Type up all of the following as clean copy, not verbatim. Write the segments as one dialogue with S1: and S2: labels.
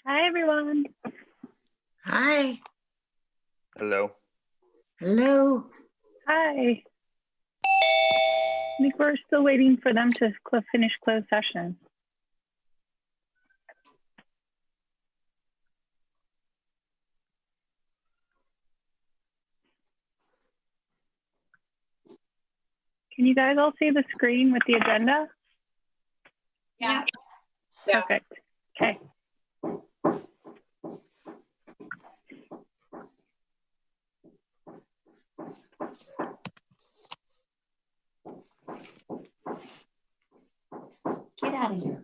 S1: Hi, everyone.
S2: Hi.
S3: Hello.
S2: Hello.
S1: Hi. I think we're still waiting for them to finish closed session. Can you guys all see the screen with the agenda?
S2: Yeah.
S1: Perfect. Okay.
S2: Get out of here.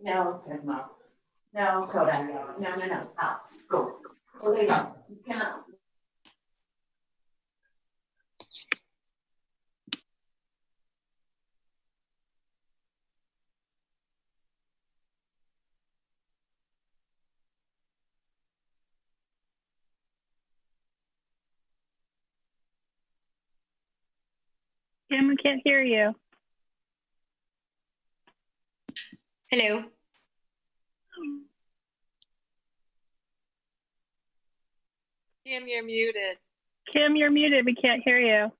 S2: No, says Mom. No, Kodak. No. Out. Go. Go lay down. You cannot.
S1: Kim, we can't hear you.
S4: Hello.
S5: Kim, you're muted.
S1: Kim, you're muted. We can't hear you.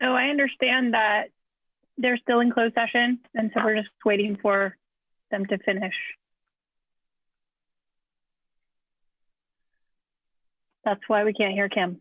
S1: Oh, I understand that they're still in closed session, and so we're just waiting for them to finish. That's why we can't hear Kim.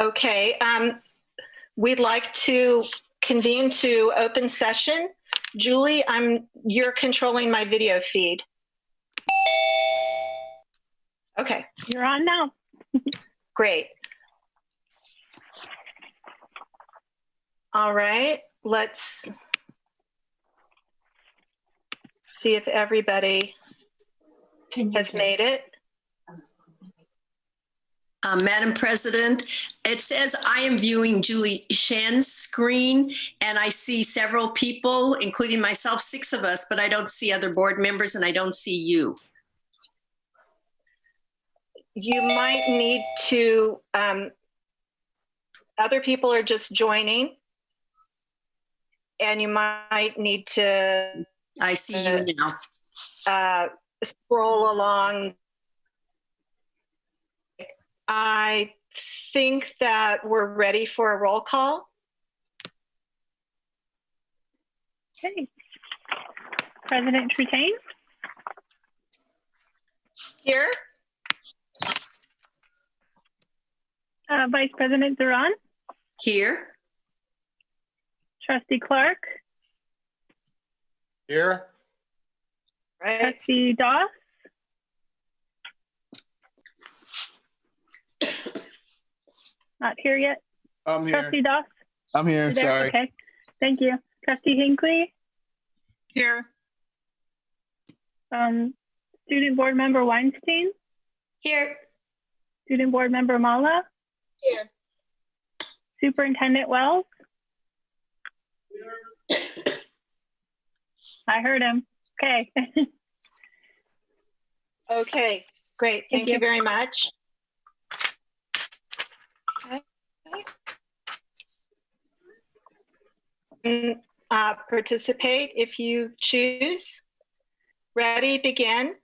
S6: Okay, we'd like to convene to open session. Julie, you're controlling my video feed. Okay,
S1: You're on now.
S6: great. All right, let's see if everybody has made it.
S7: Madam President, it says I am viewing Julie Shen's screen, and I see several people, including myself, 6 of us, but I don't see other board members, and I don't see you.
S6: You might need to, other people are just joining, and you might need to
S7: I see you now.
S6: Scroll along. I think that we're ready for a roll call.
S1: Okay. President Trutain?
S6: Here.
S1: Vice President Duran?
S7: Here.
S1: Trustee Clark?
S8: Here.
S6: Right.
S1: Trustee Doss? Not here yet.
S8: I'm here.
S1: Trustee Doss?
S8: I'm here.
S1: You're there?
S8: Sorry.
S1: Okay. Thank you. Trustee Hinckley?
S5: Here.
S1: Student Board Member Weinstein?
S4: Here.
S1: Student Board Member Mala?
S5: Here.
S1: Superintendent Wells? I heard him. Okay.
S6: Okay, great. Thank you very much. Participate if you choose. Ready, begin.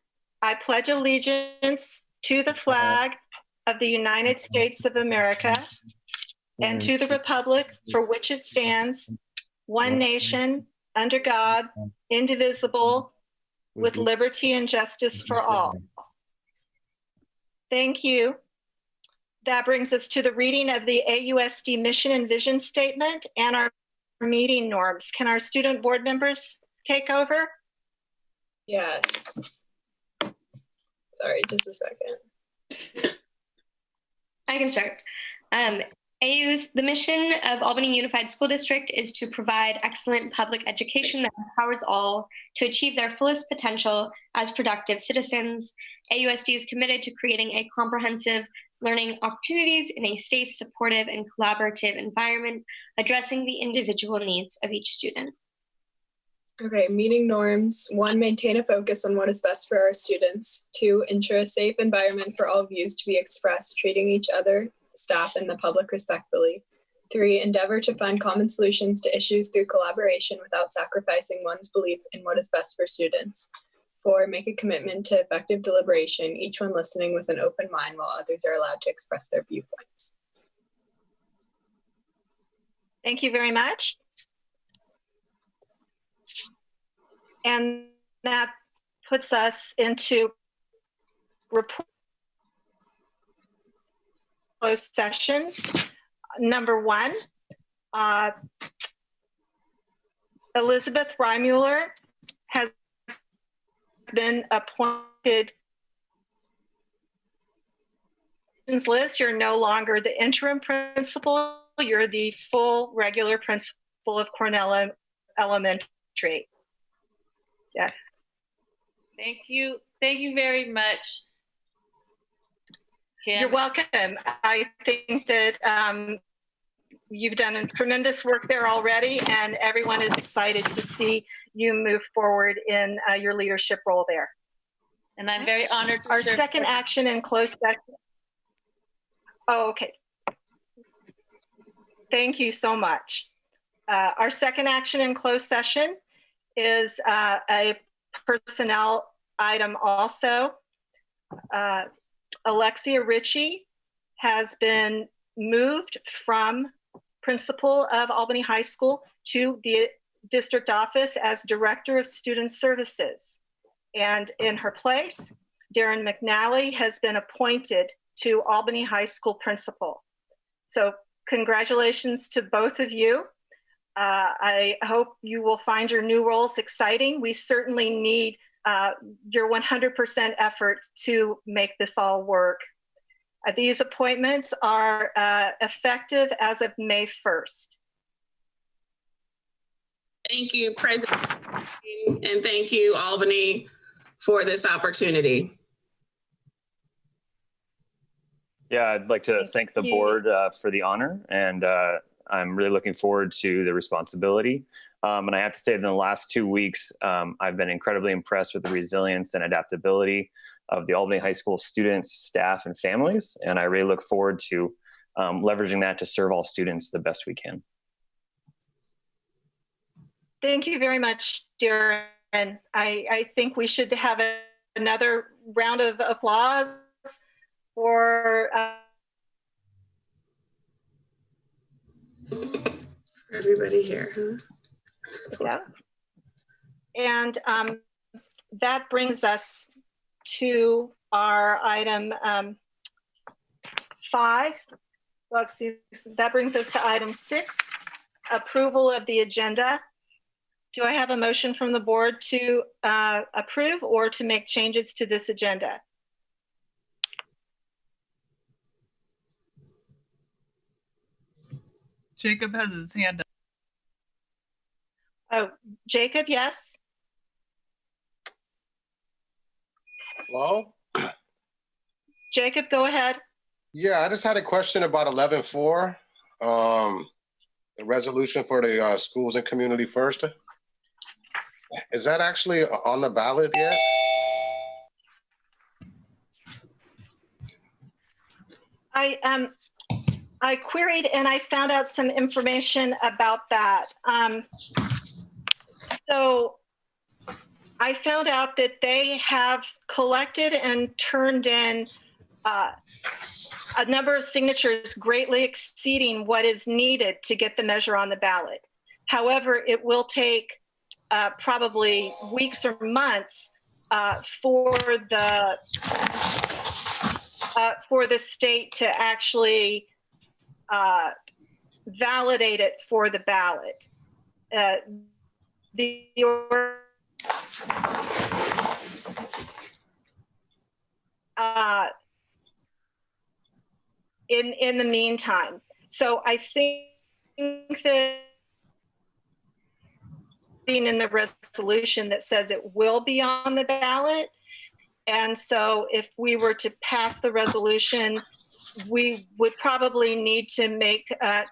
S6: I pledge allegiance to the flag of the United States of America and to the republic for which it stands, one nation, under God, indivisible, with liberty and justice for all. Thank you. That brings us to the reading of the AUSD mission and vision statement and our meeting norms. Can our student board members take over?
S5: Yes. Sorry, just a second.
S4: I can start. The mission of Albany Unified School District is to provide excellent public education that empowers all to achieve their fullest potential as productive citizens. AUSD is committed to creating a comprehensive learning opportunities in a safe, supportive, and collaborative environment, addressing the individual needs of each student.
S5: Okay, meeting norms. 1, maintain a focus on what is best for our students. 2, ensure a safe environment for all views to be expressed, treating each other, staff, and the public respectfully. 3, endeavor to find common solutions to issues through collaboration without sacrificing one's belief in what is best for students. 4, make a commitment to effective deliberation, each one listening with an open mind while others are allowed to express their viewpoints.
S6: Thank you very much. And that puts us into closed session. Number 1, Elizabeth Reimuller has been appointed. Liz, you're no longer the interim principal. You're the full regular principal of Cornell Elementary. Yeah.
S9: Thank you. Thank you very much, Kim.
S6: You're welcome. I think that you've done tremendous work there already, and everyone is excited to see you move forward in your leadership role there.
S9: And I'm very honored.
S6: Our second action in closed session. Oh, okay. Thank you so much. Our second action in closed session is a personnel item also. Alexia Ritchie has been moved from principal of Albany High School to the district office as Director of Student Services. And in her place, Darren McNally has been appointed to Albany High School principal. So congratulations to both of you. I hope you will find your new roles exciting. We certainly need your 100% effort to make this all work. These appointments are effective as of May 1st.
S8: Thank you, President, and thank you, Albany, for this opportunity.
S3: Yeah, I'd like to thank the board for the honor, and I'm really looking forward to the responsibility. And I have to say that in the last 2 weeks, I've been incredibly impressed with the resilience and adaptability of the Albany High School students, staff, and families. And I really look forward to leveraging that to serve all students the best we can.
S6: Thank you very much, Darren. I think we should have another round of applause for
S8: everybody here, huh?
S6: Yeah. And that brings us to our item 5. Well, excuse, that brings us to item 6, approval of the agenda. Do I have a motion from the board to approve or to make changes to this agenda?
S10: Jacob has his hand up.
S6: Oh, Jacob, yes.
S11: Hello?
S6: Jacob, go ahead.
S11: Yeah, I just had a question about 11.4, the resolution for the schools and community first. Is that actually on the ballot yet?
S6: I queried and I found out some information about that. So I found out that they have collected and turned in a number of signatures greatly exceeding what is needed to get the measure on the ballot. However, it will take probably weeks or months for the state to actually validate it for the ballot. In the meantime, so I think that being in the resolution that says it will be on the ballot, and so if we were to pass the resolution, we would probably need to make a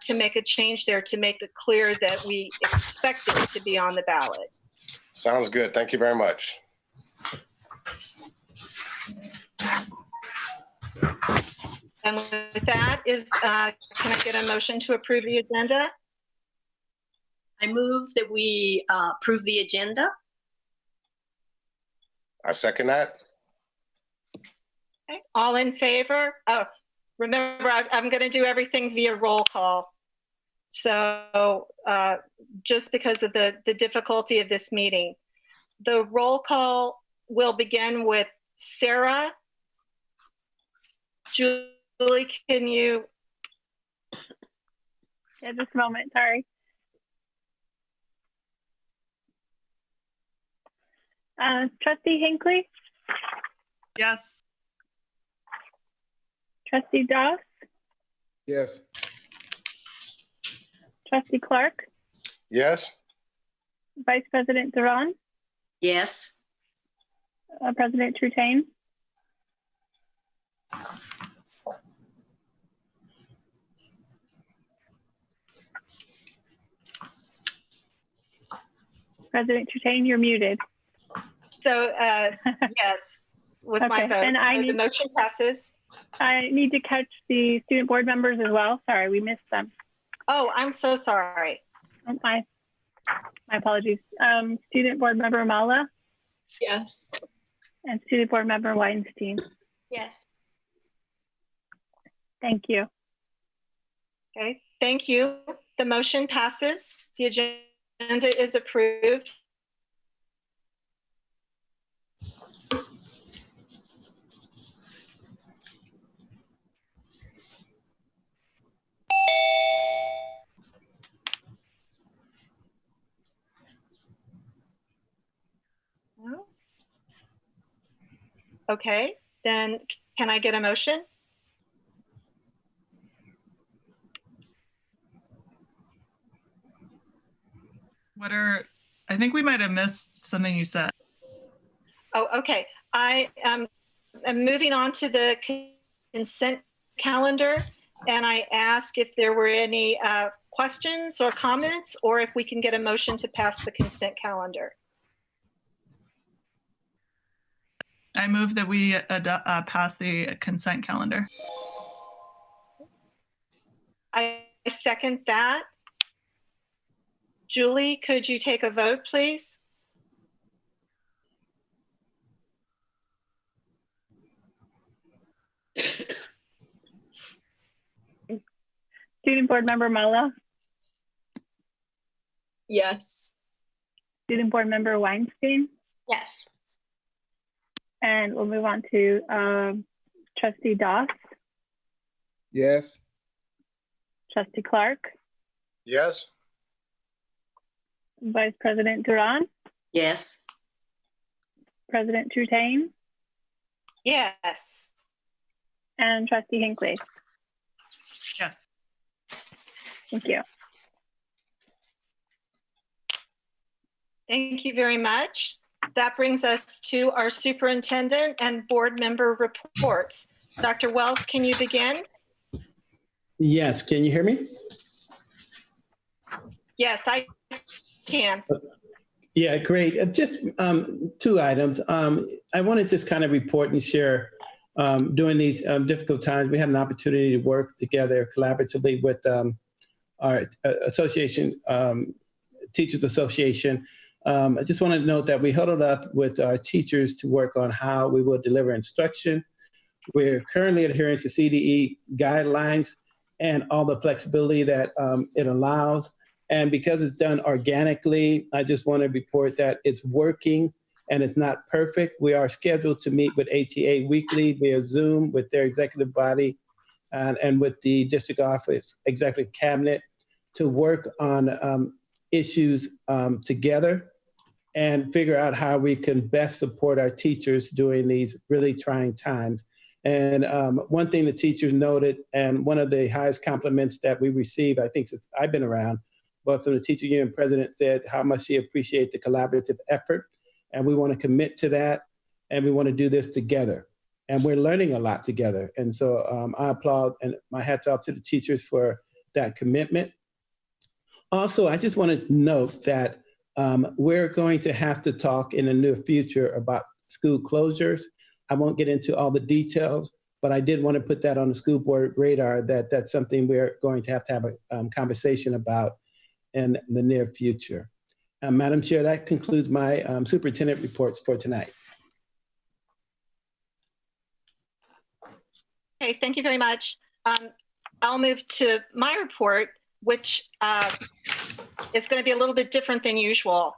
S6: change there to make it clear that we expect it to be on the ballot.
S11: Sounds good. Thank you very much.
S6: And with that is, can I get a motion to approve the agenda?
S7: I move that we approve the agenda.
S11: I second that.
S6: Okay. All in favor? Oh, remember, I'm going to do everything via roll call. So just because of the difficulty of this meeting, the roll call will begin with Sarah. Julie, can you?
S1: Yeah, just a moment, sorry. Trustee Hinckley?
S10: Yes.
S1: Trustee Doss?
S11: Yes.
S1: Trustee Clark?
S11: Yes.
S1: Vice President Duran?
S7: Yes.
S1: President Trutain? President Trutain, you're muted.
S6: So yes, was my vote.
S1: And
S6: so the motion passes.
S1: I need to catch the student board members as well. Sorry, we missed them.
S6: Oh, I'm so sorry.
S1: Oh, my apologies. Student board member Mala?
S5: Yes.
S1: And student board member Weinstein?
S4: Yes.
S1: Thank you.
S6: Okay, thank you. The motion passes. The agenda is approved. Okay, then can I get a motion?
S10: I think we might have missed something you said.
S6: Oh, okay. I am moving on to the consent calendar, and I ask if there were any questions or comments, or if we can get a motion to pass the consent calendar.
S10: I move that we pass the consent calendar.
S6: I second that. Julie, could you take a vote, please?
S1: Student Board Member Mulla,
S5: Yes.
S1: Student Board Member Weinstein,
S4: Yes.
S1: and we'll move on to Trustee Doss,
S12: Yes.
S1: Trustee Clark,
S11: Yes.
S1: Vice President Duran,
S7: Yes.
S1: President Trutain,
S6: Yes.
S1: and Trustee Hinckley.
S10: Yes.
S1: Thank you.
S6: Thank you very much. That brings us to our superintendent and board member reports. Dr. Wells, can you begin?
S12: Yes. Can you hear me?
S6: Yes, I can.
S12: Yeah, great. Just two items. I want to just kind of report and share during these difficult times. We had an opportunity to work together collaboratively with our association, Teachers Association. I just want to note that we huddled up with our teachers to work on how we will deliver instruction. We're currently adhering to CDE guidelines and all the flexibility that it allows. And because it's done organically, I just want to report that it's working and it's not perfect. We are scheduled to meet with ATA weekly via Zoom with their executive body and with the district office executive cabinet to work on issues together and figure out how we can best support our teachers during these really trying times. And one thing the teachers noted, and one of the highest compliments that we received, I think since I've been around, but from the teacher union president said how much she appreciates the collaborative effort. And we want to commit to that. And we want to do this together. And we're learning a lot together. And so I applaud and my hats off to the teachers for that commitment. Also, I just want to note that we're going to have to talk in the near future about school closures. I won't get into all the details, but I did want to put that on the school board radar that that's something we're going to have a conversation about in the near future. Madam Chair, that concludes my superintendent reports for tonight.
S6: Okay, thank you very much. I'll move to my report, which is going to be a little bit different than usual.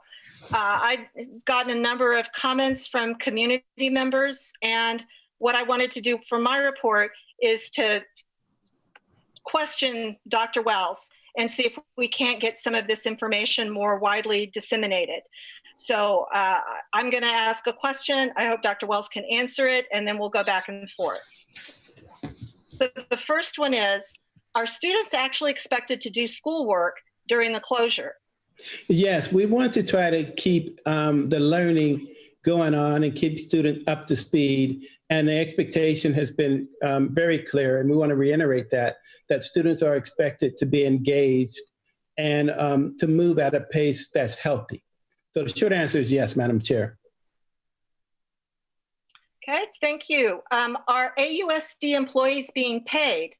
S6: I've gotten a number of comments from community members, and what I wanted to do for my report is to question Dr. Wells and see if we can't get some of this information more widely disseminated. So I'm going to ask a question. I hope Dr. Wells can answer it, and then we'll go back and forth. So the first one is, are students actually expected to do schoolwork during the closure?
S12: Yes, we want to try to keep the learning going on and keep students up to speed. And the expectation has been very clear, and we want to reiterate that students are expected to be engaged and to move at a pace that's healthy. So the short answer is yes, Madam Chair.
S6: Okay, thank you. Are AUSD employees being paid?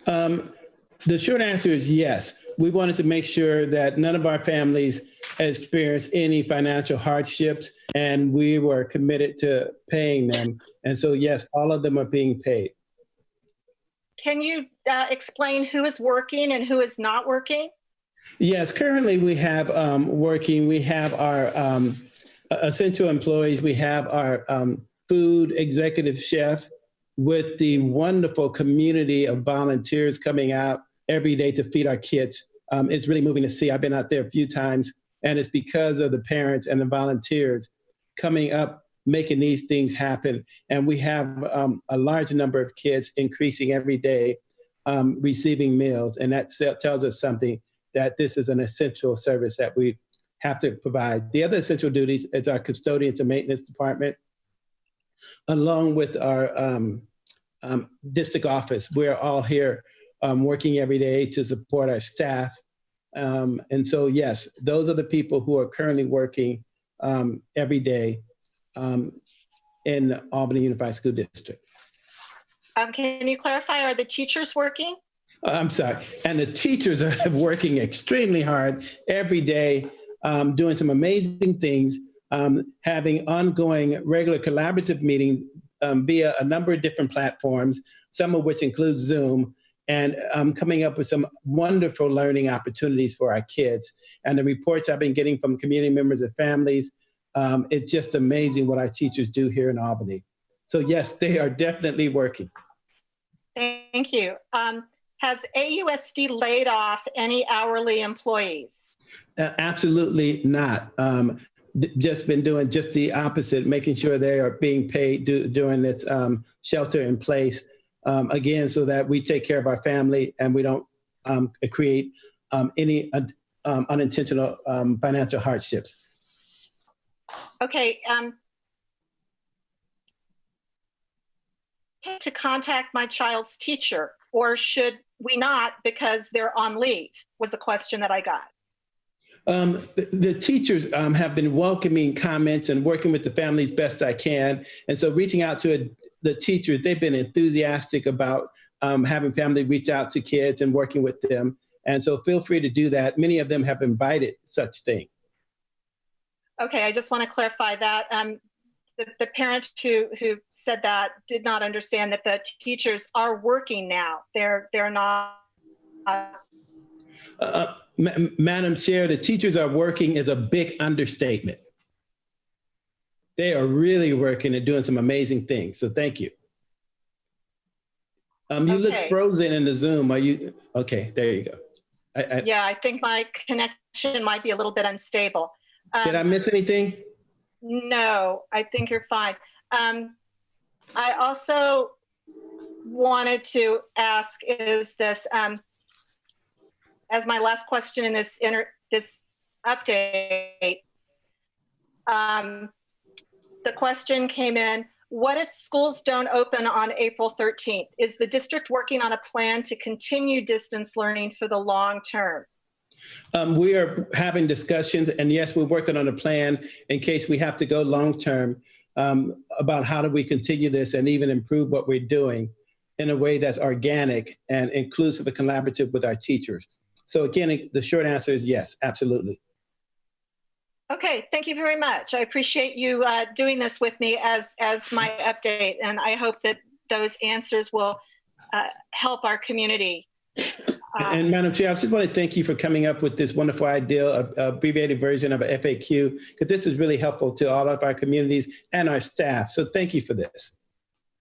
S12: The short answer is yes. We wanted to make sure that none of our families experience any financial hardships, and we were committed to paying them. And so, yes, all of them are being paid.
S6: Can you explain who is working and who is not working?
S12: Yes, currently we have working, we have our essential employees, we have our food executive chef with the wonderful community of volunteers coming out every day to feed our kids. It's really moving to see. I've been out there a few times, and it's because of the parents and the volunteers coming up making these things happen. And we have a large number of kids increasing every day receiving meals. And that tells us something, that this is an essential service that we have to provide. The other essential duties is our custodians and maintenance department, along with our district office. We're all here working every day to support our staff. And so, yes, those are the people who are currently working every day in Albany Unified School District.
S6: Can you clarify, are the teachers working?
S12: I'm sorry. And the teachers are working extremely hard every day, doing some amazing things, having ongoing regular collaborative meetings via a number of different platforms, some of which include Zoom, and coming up with some wonderful learning opportunities for our kids. And the reports I've been getting from community members and families, it's just amazing what our teachers do here in Albany. So yes, they are definitely working.
S6: Thank you. Has AUSD laid off any hourly employees?
S12: Absolutely not. Just been doing just the opposite, making sure they are being paid during this shelter in place, again, so that we take care of our family and we don't create any unintentional financial hardships.
S6: Okay. To contact my child's teacher, or should we not because they're on leave, was the question that I got.
S12: The teachers have been welcoming comments and working with the families best I can. And so reaching out to the teachers, they've been enthusiastic about having family reach out to kids and working with them. And so feel free to do that. Many of them have invited such thing.
S6: Okay, I just want to clarify that. The parent who said that did not understand that the teachers are working now. They're not.
S12: Madam Chair, the teachers are working is a big understatement. They are really working and doing some amazing things. So thank you. You look frozen in the Zoom. Are you? Okay, there you go.
S6: Yeah, I think my connection might be a little bit unstable.
S12: Did I miss anything?
S6: No, I think you're fine. I also wanted to ask is this, as my last question in this update, the question came in, what if schools don't open on April 13th? Is the district working on a plan to continue distance learning for the long term?
S12: We are having discussions, and yes, we're working on a plan in case we have to go long-term about how do we continue this and even improve what we're doing in a way that's organic and inclusive and collaborative with our teachers. So again, the short answer is yes, absolutely.
S6: Okay, thank you very much. I appreciate you doing this with me as my update, and I hope that those answers will help our community.
S12: And Madam Chair, I just want to thank you for coming up with this wonderful idea, abbreviated version of a FAQ, because this is really helpful to all of our communities and our staff. So thank you for this.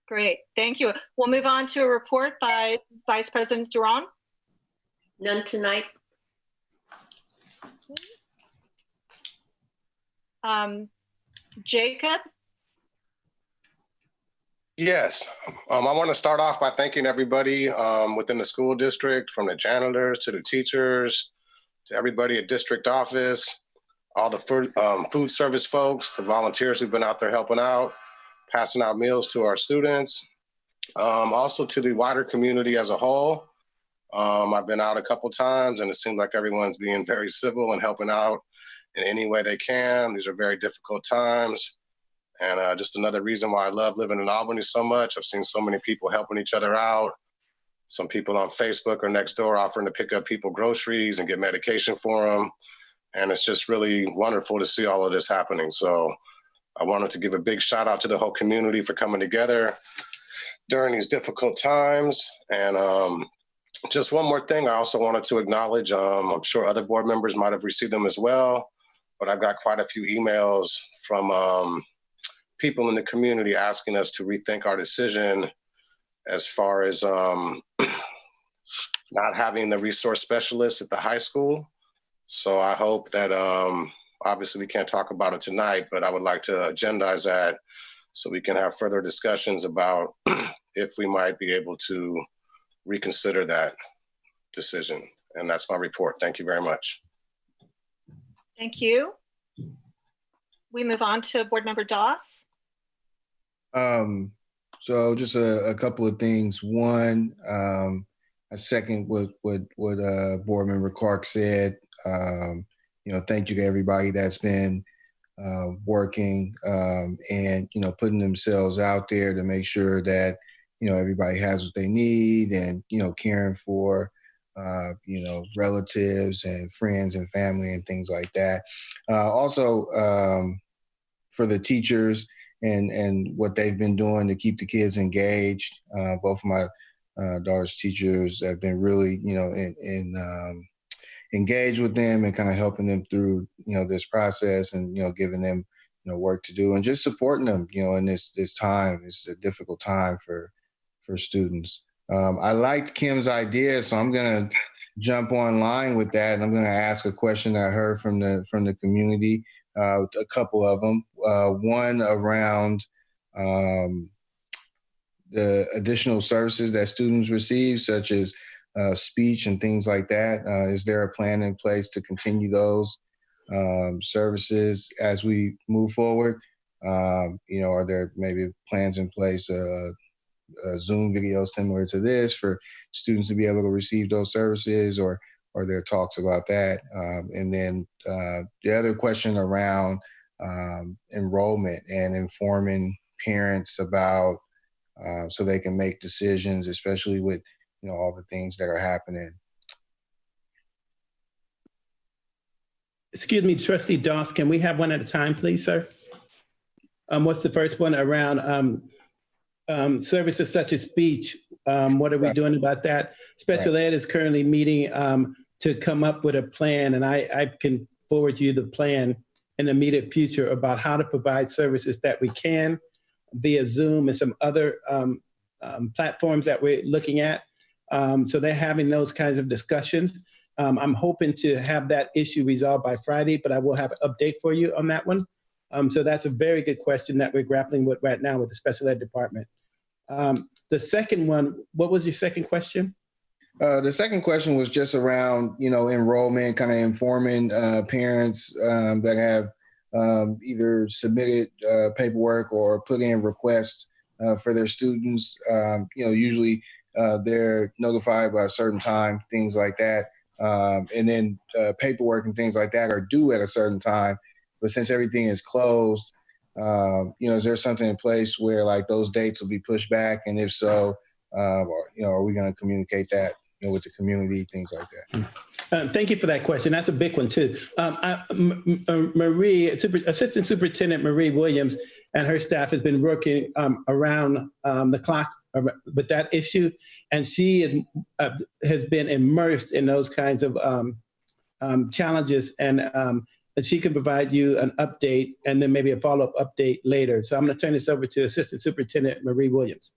S6: Great, thank you. We'll move on to a report by Vice President Duran.
S7: None tonight.
S6: Jacob?
S11: Yes, I want to start off by thanking everybody within the school district, from the janitors to the teachers, to everybody at district office, all the food service folks, the volunteers who've been out there helping out, passing out meals to our students, also to the wider community as a whole. I've been out a couple times and it seems like everyone's being very civil and helping out in any way they can. These are very difficult times. And just another reason why I love living in Albany so much. I've seen so many people helping each other out. Some people on Facebook or next door offering to pick up people groceries and get medication for them. And it's just really wonderful to see all of this happening. So I wanted to give a big shout out to the whole community for coming together during these difficult times. And just one more thing I also wanted to acknowledge. I'm sure other board members might have received them as well, but I've got quite a few emails from people in the community asking us to rethink our decision as far as not having the resource specialists at the high school. So I hope that Obviously, we can't talk about it tonight, but I would like to agendize that so we can have further discussions about if we might be able to reconsider that decision. And that's my report. Thank you very much.
S6: Thank you. We move on to Board Member Doss.
S13: So just a couple of things. One, I second what Board Member Clark said. Thank you to everybody that's been working and putting themselves out there to make sure that everybody has what they need, and caring for relatives and friends and family and things like that. Also, for the teachers and what they've been doing to keep the kids engaged. Both of my daughter's teachers have been really, engaged with them and kind of helping them through, this process, and, giving them, work to do, and just supporting them, in this time. It's a difficult time for students. I liked Kim's idea, so I'm going to jump online with that, and I'm going to ask a question that I heard from the community, a couple of them. One around the additional services that students receive, such as speech and things like that. Is there a plan in place to continue those services as we move forward? Are there maybe plans in place, a Zoom video similar to this for students to be able to receive those services, or are there talks about that? And then the other question around enrollment and informing parents about so they can make decisions, especially with all the things that are happening.
S12: Excuse me, Trustee Doss, can we have one at a time, please, sir? What's the first one around services such as speech? What are we doing about that? Special ed is currently meeting to come up with a plan, and I can forward to you the plan in the immediate future about how to provide services that we can via Zoom and some other platforms that we're looking at. So they're having those kinds of discussions. I'm hoping to have that issue resolved by Friday, but I will have an update for you on that one. So that's a very good question that we're grappling with right now with the special ed department. The second one, what was your second question?
S13: The second question was just around, enrollment, kind of informing parents that have either submitted paperwork or put in requests for their students. Usually they're notified by a certain time, things like that. And then paperwork and things like that are due at a certain time. But since everything is closed, is there something in place where like those dates will be pushed back? And if so, are we going to communicate that with the community, things like that?
S12: Thank you for that question. That's a big one too. Assistant Superintendent Marie Williams and her staff has been working around the clock with that issue, and she has been immersed in those kinds of challenges, and she can provide you an update and then maybe a follow-up update later. So I'm going to turn this over to Assistant Superintendent Marie Williams.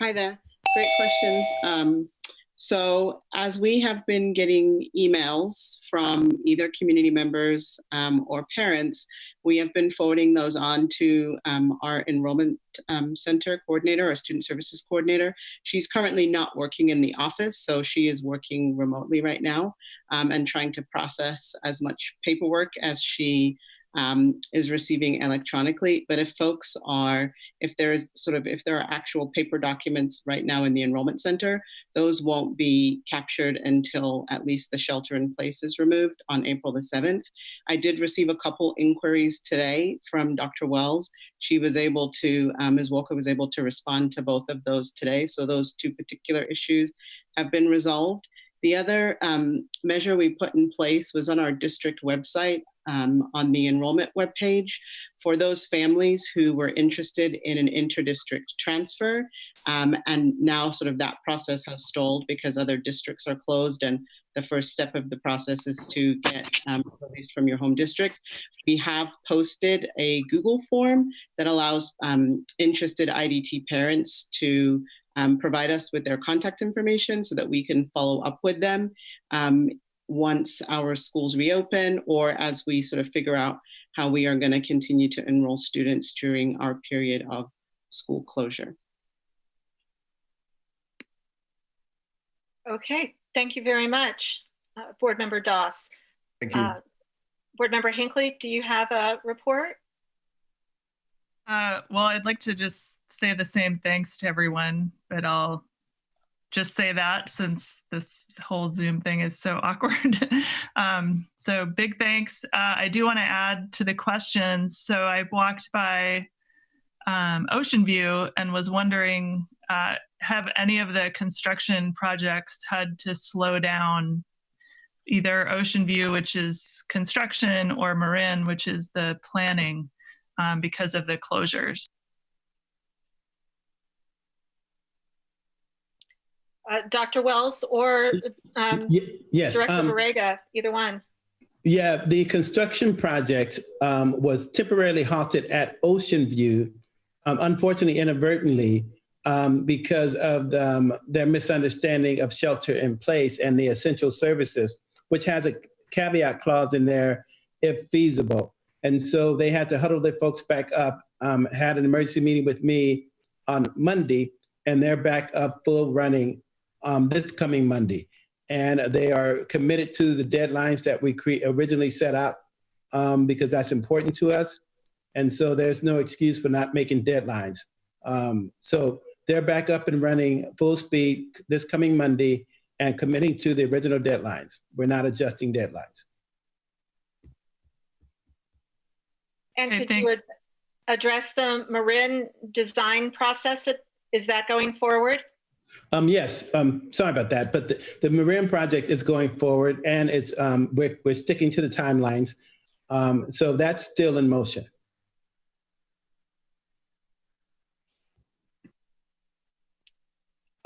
S14: Hi there. Great questions. So as we have been getting emails from either community members or parents, we have been forwarding those on to our enrollment center coordinator, our student services coordinator. She's currently not working in the office, so she is working remotely right now and trying to process as much paperwork as she is receiving electronically. But if there are actual paper documents right now in the enrollment center, those won't be captured until at least the shelter in place is removed on April the 7th. I did receive a couple inquiries today from Dr. Wells. She was able to, Ms. Walker was able to respond to both of those today. So those two particular issues have been resolved. The other measure we put in place was on our district website on the enrollment webpage for those families who were interested in an interdistrict transfer. And now sort of that process has stalled because other districts are closed, and the first step of the process is to get released from your home district. We have posted a Google form that allows interested IDT parents to provide us with their contact information so that we can follow up with them. once our schools reopen, or as we sort of figure out how we are going to continue to enroll students during our period of school closure.
S6: Okay, thank you very much, Board Member Doss.
S13: Thank you.
S6: Board Member Hinckley, do you have a report?
S10: Well, I'd like to just say the same thanks to everyone, but I'll just say that since this whole Zoom thing is so awkward. So big thanks. I do want to add to the questions. So I walked by Ocean View and was wondering, have any of the construction projects had to slow down, either Ocean View, which is construction, or Marin, which is the planning, because of the closures?
S6: Dr. Wells or
S12: yes,
S6: Director Barrega, either one.
S12: Yeah, the construction project was temporarily halted at Ocean View, unfortunately inadvertently, because of their misunderstanding of shelter in place and the essential services, which has a caveat clause in there if feasible. And so they had to huddle their folks back up, had an emergency meeting with me on Monday, and they're back up full running this coming Monday. And they are committed to the deadlines that we originally set out, because that's important to us. And so there's no excuse for not making deadlines. So they're back up and running full speed this coming Monday and committing to the original deadlines. We're not adjusting deadlines.
S6: And could you address the Marin design process? Is that going forward?
S12: Yes, sorry about that, but the Marin project is going forward, and it's we're sticking to the timelines. So that's still in motion.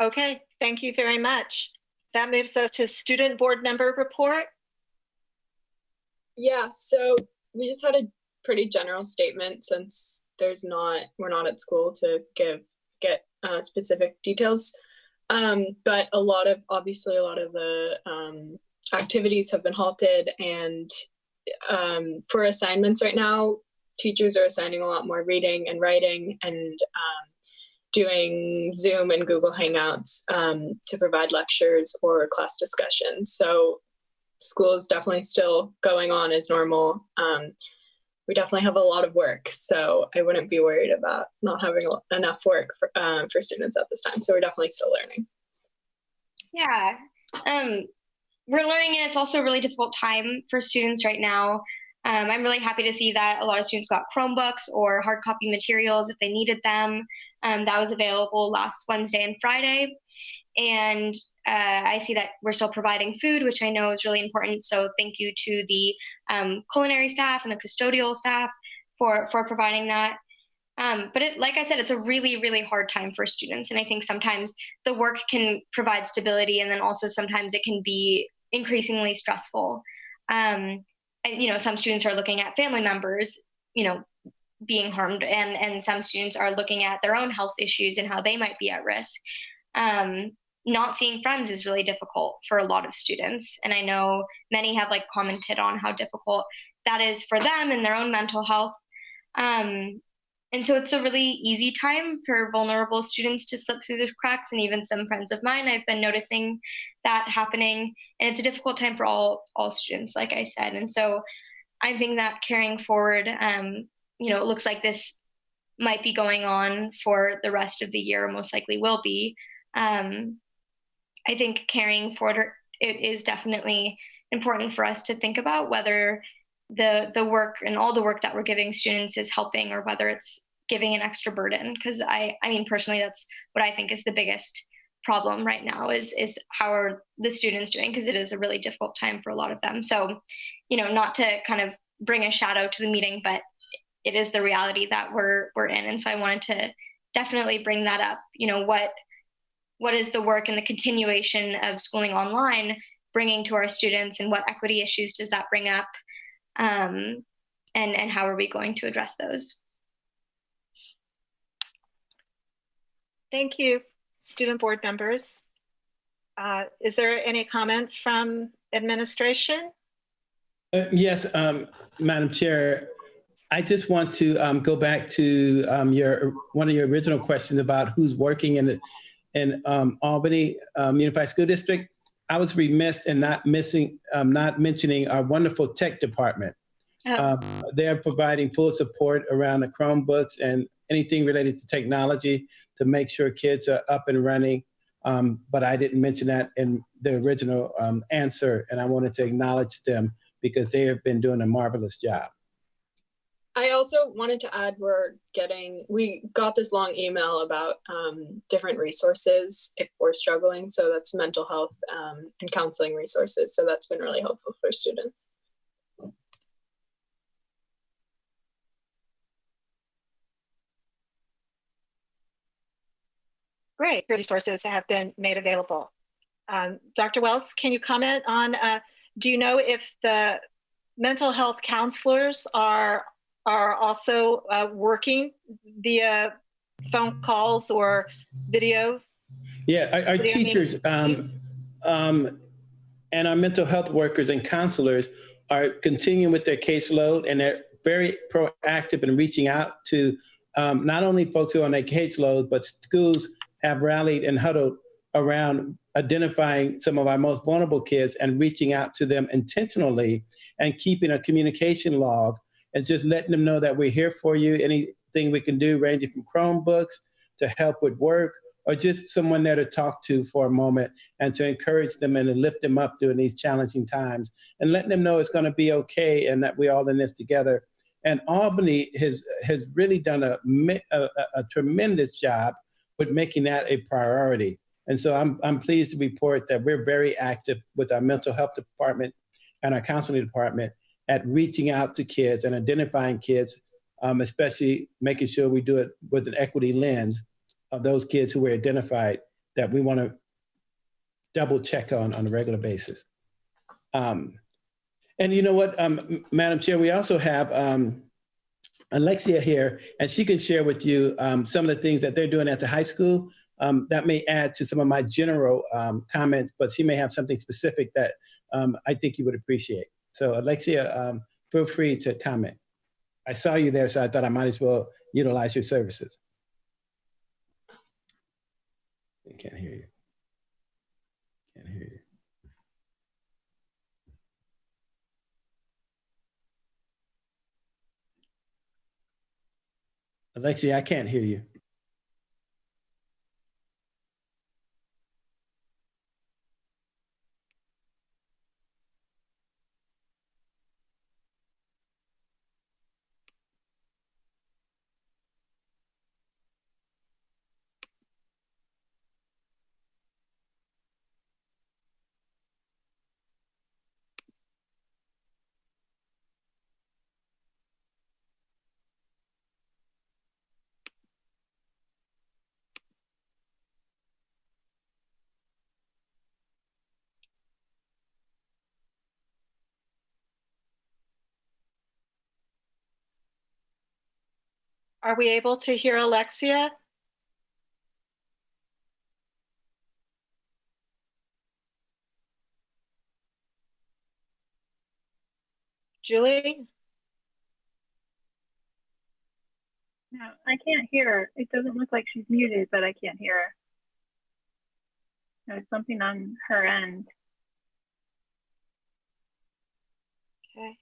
S6: Okay, thank you very much. That moves us to student board member report.
S5: Yeah, so we just had a pretty general statement since we're not at school to get specific details. But obviously a lot of the activities have been halted, and for assignments right now, teachers are assigning a lot more reading and writing and doing Zoom and Google Hangouts to provide lectures or class discussions. So school is definitely still going on as normal. We definitely have a lot of work, so I wouldn't be worried about not having enough work for students at this time. So we're definitely still learning.
S4: Yeah, we're learning, and it's also a really difficult time for students right now. I'm really happy to see that a lot of students got Chromebooks or hard copy materials if they needed them. That was available last Wednesday and Friday. And I see that we're still providing food, which I know is really important. So thank you to the culinary staff and the custodial staff for providing that. But like I said, it's a really, really hard time for students. And I think sometimes the work can provide stability, and then also sometimes it can be increasingly stressful. Some students are looking at family members, being harmed, and some students are looking at their own health issues and how they might be at risk. Not seeing friends is really difficult for a lot of students. And I know many have commented on how difficult that is for them and their own mental health. And so it's a really easy time for vulnerable students to slip through the cracks. And even some friends of mine, I've been noticing that happening. And it's a difficult time for all students, like I said. And so I think that carrying forward, it looks like this might be going on for the rest of the year, most likely will be. I think carrying forward, it is definitely important for us to think about whether the work and all the work that we're giving students is helping, or whether it's giving an extra burden. Because I mean, personally, that's what I think is the biggest problem right now is how are the students doing? Because it is a really difficult time for a lot of them. So, not to kind of bring a shadow to the meeting, but it is the reality that we're in. And so I wanted to definitely bring that up. What is the work and the continuation of schooling online bringing to our students, and what equity issues does that bring up? And how are we going to address those?
S6: Thank you, student board members. Is there any comment from Administration?
S12: Yes, Madam Chair. I just want to go back to one of your original questions about who's working in Albany Unified School District. I was remiss in not mentioning our wonderful tech department. They're providing full support around the Chromebooks and anything related to technology to make sure kids are up and running. But I didn't mention that in the original answer, and I wanted to acknowledge them because they have been doing a marvelous job.
S5: I also wanted to add, we got this long email about different resources if we're struggling. So that's mental health and counseling resources. So that's been really helpful for students.
S6: Great, resources have been made available. Dr. Wells, can you comment on, do you know if the mental health counselors are also working via phone calls or video?
S12: Yeah, our teachers and our mental health workers and counselors are continuing with their caseload, and they're very proactive in reaching out to not only folks who are on their caseload, but schools have rallied and huddled around identifying some of our most vulnerable kids and reaching out to them intentionally and keeping a communication log and just letting them know that we're here for you. Anything we can do, ranging from Chromebooks to help with work, or just someone there to talk to for a moment and to encourage them and to lift them up during these challenging times and letting them know it's going to be okay and that we're all in this together. And Albany has really done a tremendous job with making that a priority. And so I'm pleased to report that we're very active with our mental health department and our counseling department at reaching out to kids and identifying kids, especially making sure we do it with an equity lens of those kids who were identified that we want to double check on a regular basis. And you know what, Madam Chair, we also have Alexia here, and she can share with you some of the things that they're doing at the high school. That may add to some of my general comments, but she may have something specific that I think you would appreciate. So Alexia, feel free to comment. I saw you there, so I thought I might as well utilize your services. I can't hear you. Can't hear you. Alexia, I can't hear you.
S6: Are we able to hear Alexia? Julie?
S1: No, I can't hear her. It doesn't look like she's muted, but I can't hear her. There's something on her end.
S6: Okay.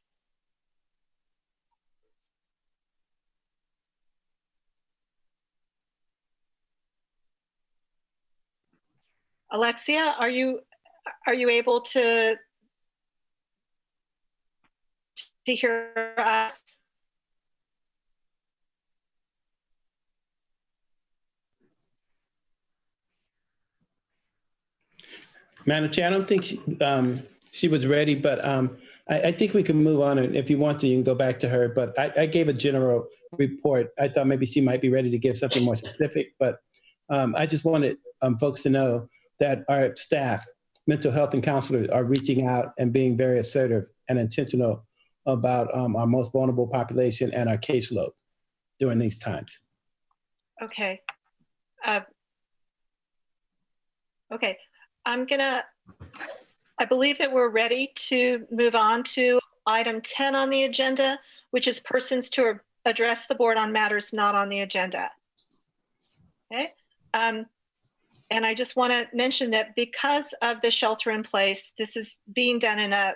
S6: Alexia, are you able to hear us?
S12: Madam Chair, I don't think she was ready, but I think we can move on. And if you want to, you can go back to her. But I gave a general report. I thought maybe she might be ready to give something more specific. But I just wanted folks to know that our staff, mental health and counselors, are reaching out and being very assertive and intentional about our most vulnerable population and our caseload during these times.
S6: Okay. Okay. I'm gonna I believe that we're ready to move on to item 10 on the agenda, which is persons to address the board on matters not on the agenda. Okay. And I just want to mention that because of the shelter in place, this is being done in a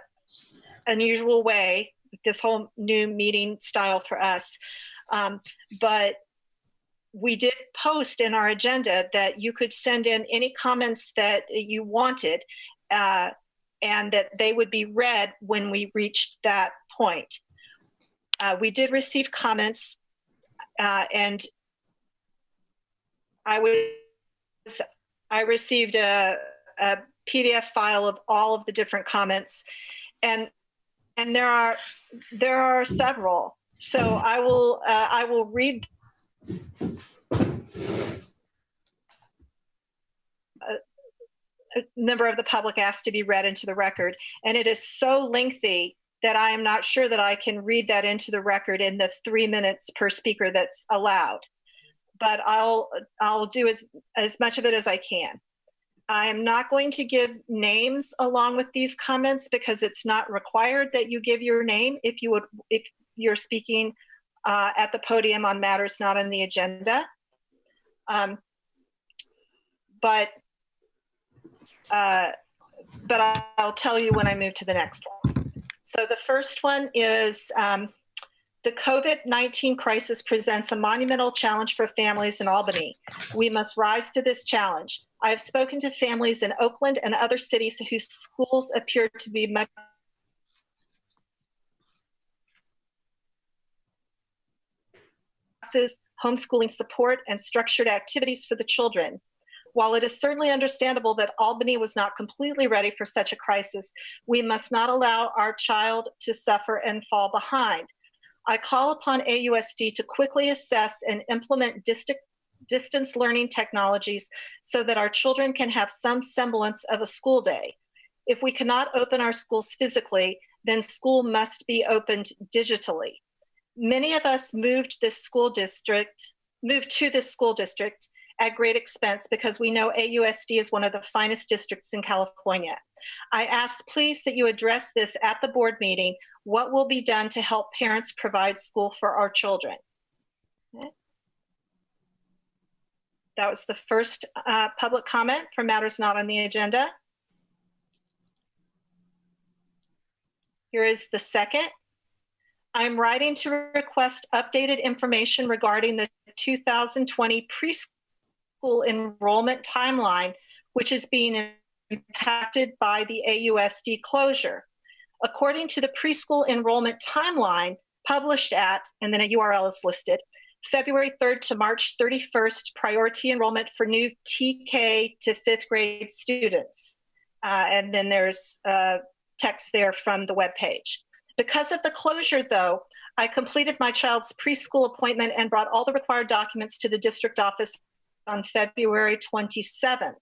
S6: unusual way, this whole new meeting style for us. But we did post in our agenda that you could send in any comments that you wanted, and that they would be read when we reached that point. We did receive comments, and I received a PDF file of all of the different comments, and there are several. So I will read a member of the public asked to be read into the record, and it is so lengthy that I am not sure that I can read that into the record in the 3 minutes per speaker that's allowed. But I'll do as much of it as I can. I am not going to give names along with these comments because it's not required that you give your name if you're speaking at the podium on matters not on the agenda. But I'll tell you when I move to the next one. So the first one is the COVID-19 crisis presents a monumental challenge for families in Albany. We must rise to this challenge. I have spoken to families in Oakland and other cities whose schools appear to be much homeschooling support and structured activities for the children. While it is certainly understandable that Albany was not completely ready for such a crisis, we must not allow our child to suffer and fall behind. I call upon AUSD to quickly assess and implement distance learning technologies so that our children can have some semblance of a school day. If we cannot open our schools physically, then school must be opened digitally. Many of us moved to this school district at great expense because we know AUSD is one of the finest districts in California. I ask please that you address this at the board meeting. What will be done to help parents provide school for our children? Okay. That was the first public comment for matters not on the agenda. Here is the second. I'm writing to request updated information regarding the 2020 preschool enrollment timeline, which is being impacted by the AUSD closure. According to the preschool enrollment timeline published at, and then a URL is listed, February 3rd to March 31st, priority enrollment for new TK to 5th grade students. And then there's text there from the webpage. Because of the closure, though, I completed my child's preschool appointment and brought all the required documents to the district office on February 27th.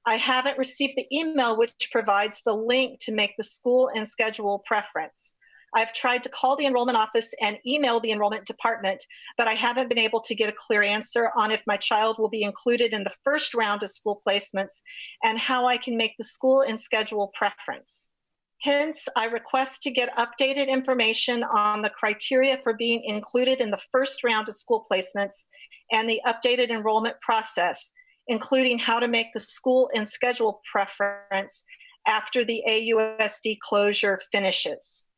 S6: I haven't received the email which provides the link to make the school and schedule preference. I've tried to call the enrollment office and email the enrollment department, but I haven't been able to get a clear answer on if my child will be included in the first round of school placements and how I can make the school and schedule preference. Hence, I request to get updated information on the criteria for being included in the first round of school placements and the updated enrollment process, including how to make the school and schedule preference after the AUSD closure finishes.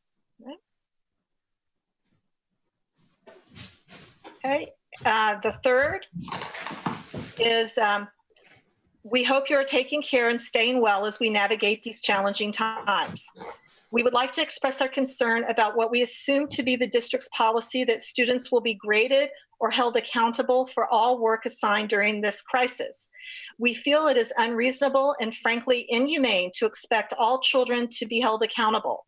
S6: Okay, the third is we hope you are taking care and staying well as we navigate these challenging times. We would like to express our concern about what we assume to be the district's policy that students will be graded or held accountable for all work assigned during this crisis. We feel it is unreasonable and frankly inhumane to expect all children to be held accountable.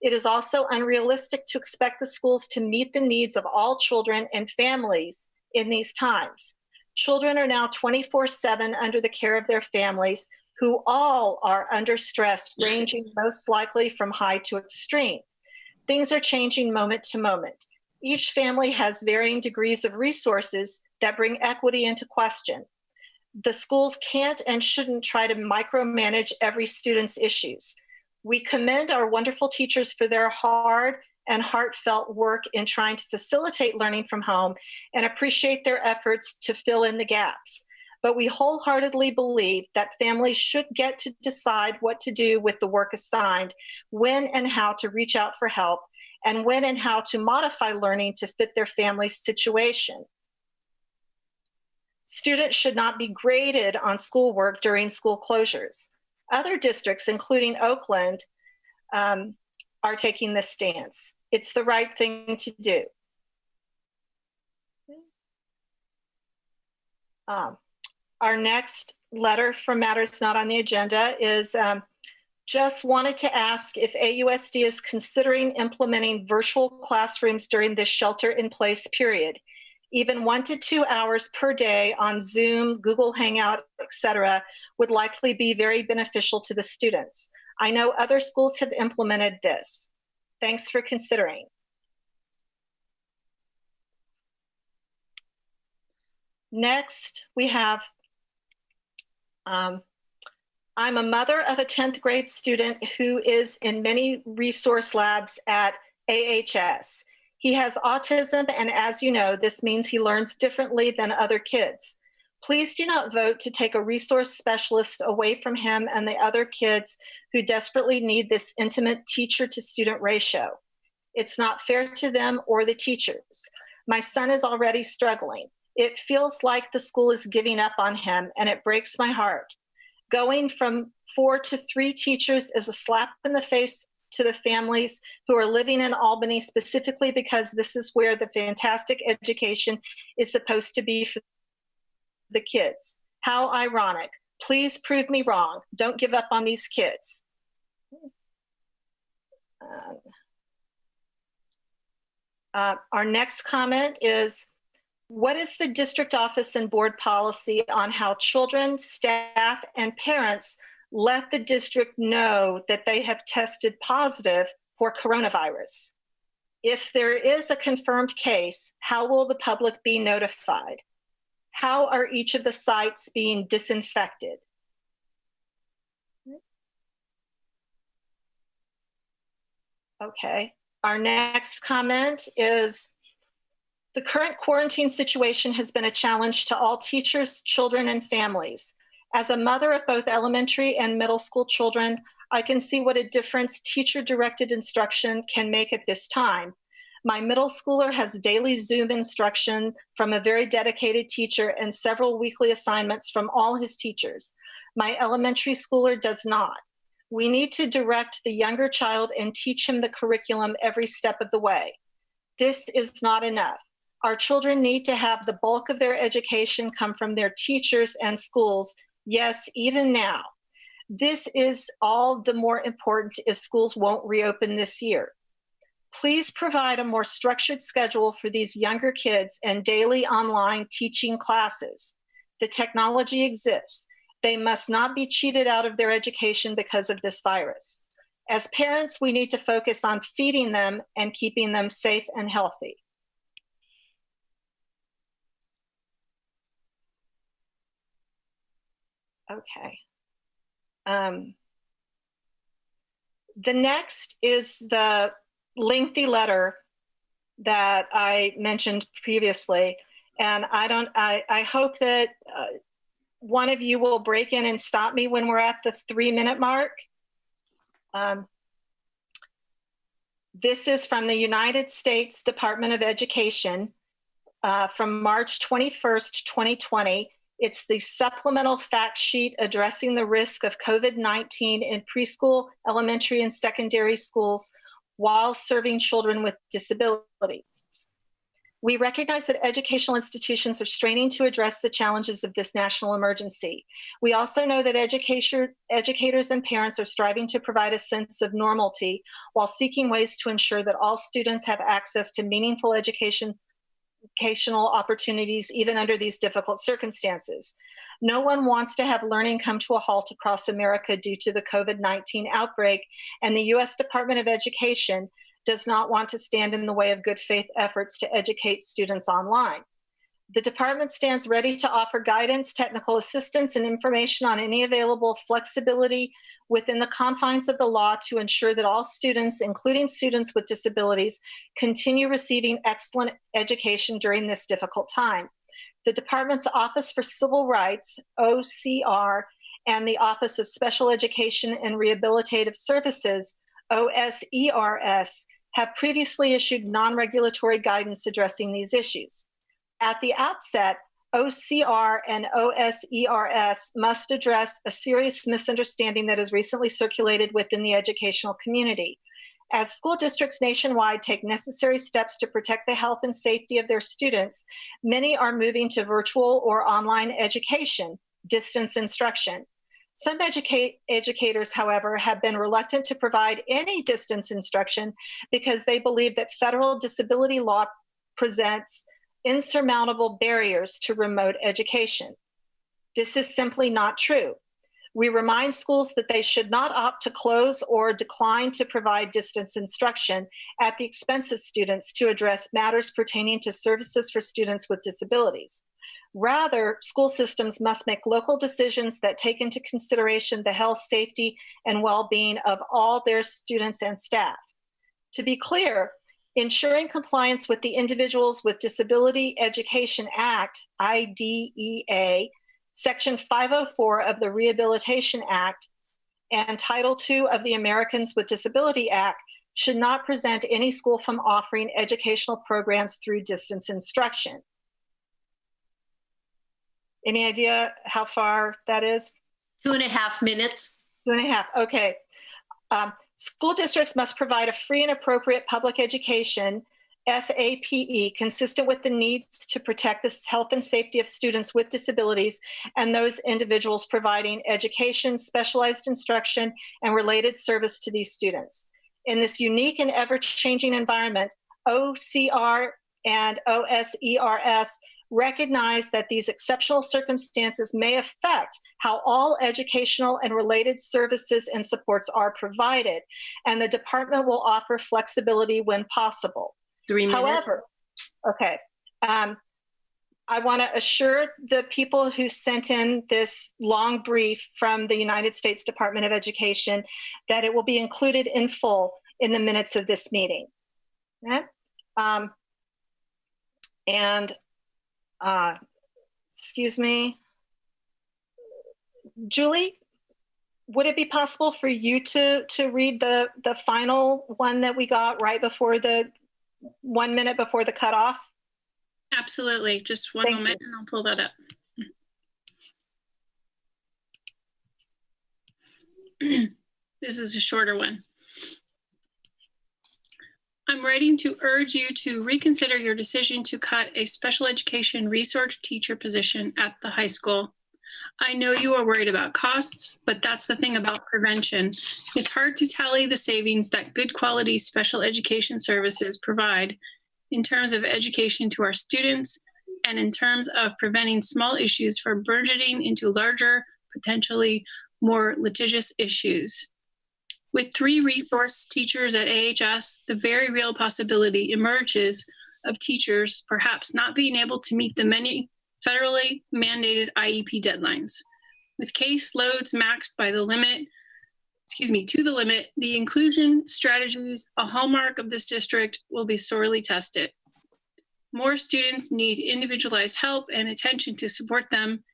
S6: It is also unrealistic to expect the schools to meet the needs of all children and families in these times. Children are now 24/7 under the care of their families, who all are under stress, ranging most likely from high to extreme. Things are changing moment to moment. Each family has varying degrees of resources that bring equity into question. The schools can't and shouldn't try to micromanage every student's issues. We commend our wonderful teachers for their hard and heartfelt work in trying to facilitate learning from home and appreciate their efforts to fill in the gaps. But we wholeheartedly believe that families should get to decide what to do with the work assigned, when and how to reach out for help, and when and how to modify learning to fit their family's situation. Students should not be graded on schoolwork during school closures. Other districts, including Oakland, are taking this stance. It's the right thing to do. Our next letter from Matters Not on the Agenda is just wanted to ask if AUSD is considering implementing virtual classrooms during this shelter-in-place period. Even 1 to 2 hours per day on Zoom, Google Hangout, etc., would likely be very beneficial to the students. I know other schools have implemented this. Thanks for considering. Next, we have, I'm a mother of a 10th grade student who is in many resource labs at AHS. He has autism, and as you know, this means he learns differently than other kids. Please do not vote to take a resource specialist away from him and the other kids who desperately need this intimate teacher-to-student ratio. It's not fair to them or the teachers. My son is already struggling. It feels like the school is giving up on him, and it breaks my heart. Going from 4 to 3 teachers is a slap in the face to the families who are living in Albany, specifically because this is where the fantastic education is supposed to be for the kids. How ironic. Please prove me wrong. Don't give up on these kids. Our next comment is, what is the district office and board policy on how children, staff, and parents let the district know that they have tested positive for coronavirus? If there is a confirmed case, how will the public be notified? How are each of the sites being disinfected? Okay, our next comment is, the current quarantine situation has been a challenge to all teachers, children, and families. As a mother of both elementary and middle school children, I can see what a difference teacher-directed instruction can make at this time. My middle schooler has daily Zoom instruction from a very dedicated teacher and several weekly assignments from all his teachers. My elementary schooler does not. We need to direct the younger child and teach him the curriculum every step of the way. This is not enough. Our children need to have the bulk of their education come from their teachers and schools, yes, even now. This is all the more important if schools won't reopen this year. Please provide a more structured schedule for these younger kids and daily online teaching classes. The technology exists. They must not be cheated out of their education because of this virus. As parents, we need to focus on feeding them and keeping them safe and healthy. Okay. The next is the lengthy letter that I mentioned previously. And I hope that one of you will break in and stop me when we're at the 3-minute mark. This is from the United States Department of Education from March 21st, 2020. It's the supplemental fact sheet addressing the risk of COVID-19 in preschool, elementary, and secondary schools while serving children with disabilities. We recognize that educational institutions are straining to address the challenges of this national emergency. We also know that educators and parents are striving to provide a sense of normalcy while seeking ways to ensure that all students have access to meaningful educational opportunities even under these difficult circumstances. No one wants to have learning come to a halt across America due to the COVID-19 outbreak, and the U.S. Department of Education does not want to stand in the way of good faith efforts to educate students online. The department stands ready to offer guidance, technical assistance, and information on any available flexibility within the confines of the law to ensure that all students, including students with disabilities, continue receiving excellent education during this difficult time. The department's Office for Civil Rights, OCR, and the Office of Special Education and Rehabilitative Services, OSERS, have previously issued non-regulatory guidance addressing these issues. At the outset, OCR and OSERS must address a serious misunderstanding that has recently circulated within the educational community. As school districts nationwide take necessary steps to protect the health and safety of their students, many are moving to virtual or online education, distance instruction. Some educators, however, have been reluctant to provide any distance instruction because they believe that federal disability law presents insurmountable barriers to remote education. This is simply not true. We remind schools that they should not opt to close or decline to provide distance instruction at the expense of students to address matters pertaining to services for students with disabilities. Rather, school systems must make local decisions that take into consideration the health, safety, and well-being of all their students and staff. To be clear, ensuring compliance with the Individuals with Disability Education Act, IDEA, Section 504 of the Rehabilitation Act, and Title II of the Americans with Disability Act should not prevent any school from offering educational programs through distance instruction. Any idea how far that is?
S7: 2.5 minutes.
S6: 2.5, okay. School districts must provide a free and appropriate public education, FAPE, consistent with the needs to protect the health and safety of students with disabilities and those individuals providing education, specialized instruction, and related service to these students. In this unique and ever-changing environment, OCR and OSERS recognize that these exceptional circumstances may affect how all educational and related services and supports are provided, and the department will offer flexibility when possible.
S7: 3 minutes.
S6: However, okay, I want to assure the people who sent in this long brief from the United States Department of Education that it will be included in full in the minutes of this meeting. Okay? Excuse me, Julie, would it be possible for you to read the final one that we got right before the 1 minute before the cutoff?
S15: Absolutely. Just one moment and I'll pull that up. This is a shorter one. I'm writing to urge you to reconsider your decision to cut a special education resource teacher position at the high school. I know you are worried about costs, but that's the thing about prevention. It's hard to tally the savings that good quality special education services provide in terms of education to our students and in terms of preventing small issues from burgeoning into larger, potentially more litigious issues. With 3 resource teachers at AHS, the very real possibility emerges of teachers perhaps not being able to meet the many federally mandated IEP deadlines. With caseloads maxed by the limit, to the limit, the inclusion strategies, a hallmark of this district, will be sorely tested. More students need individualized help and attention to support them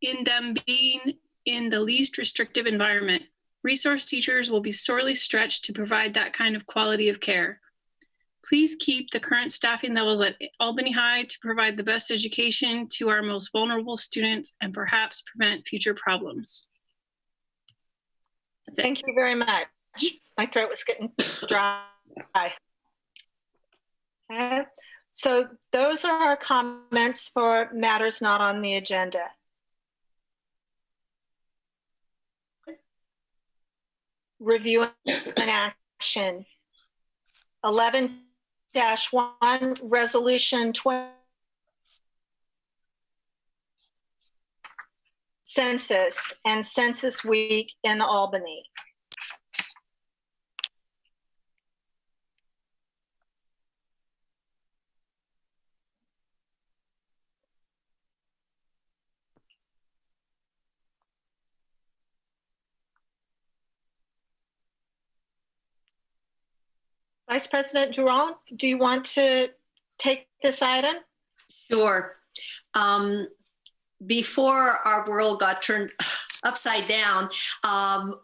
S15: in them being in the least restrictive environment. Resource teachers will be sorely stretched to provide that kind of quality of care. Please keep the current staffing levels at Albany High to provide the best education to our most vulnerable students and perhaps prevent future problems.
S6: Thank you very much. My throat was getting dry. Okay. So those are our comments for matters not on the agenda. Review and action. 11-1, Resolution 20. Census and Census Week in Albany. Vice President Durand, do you want to take this item?
S7: Sure. Before our world got turned upside down,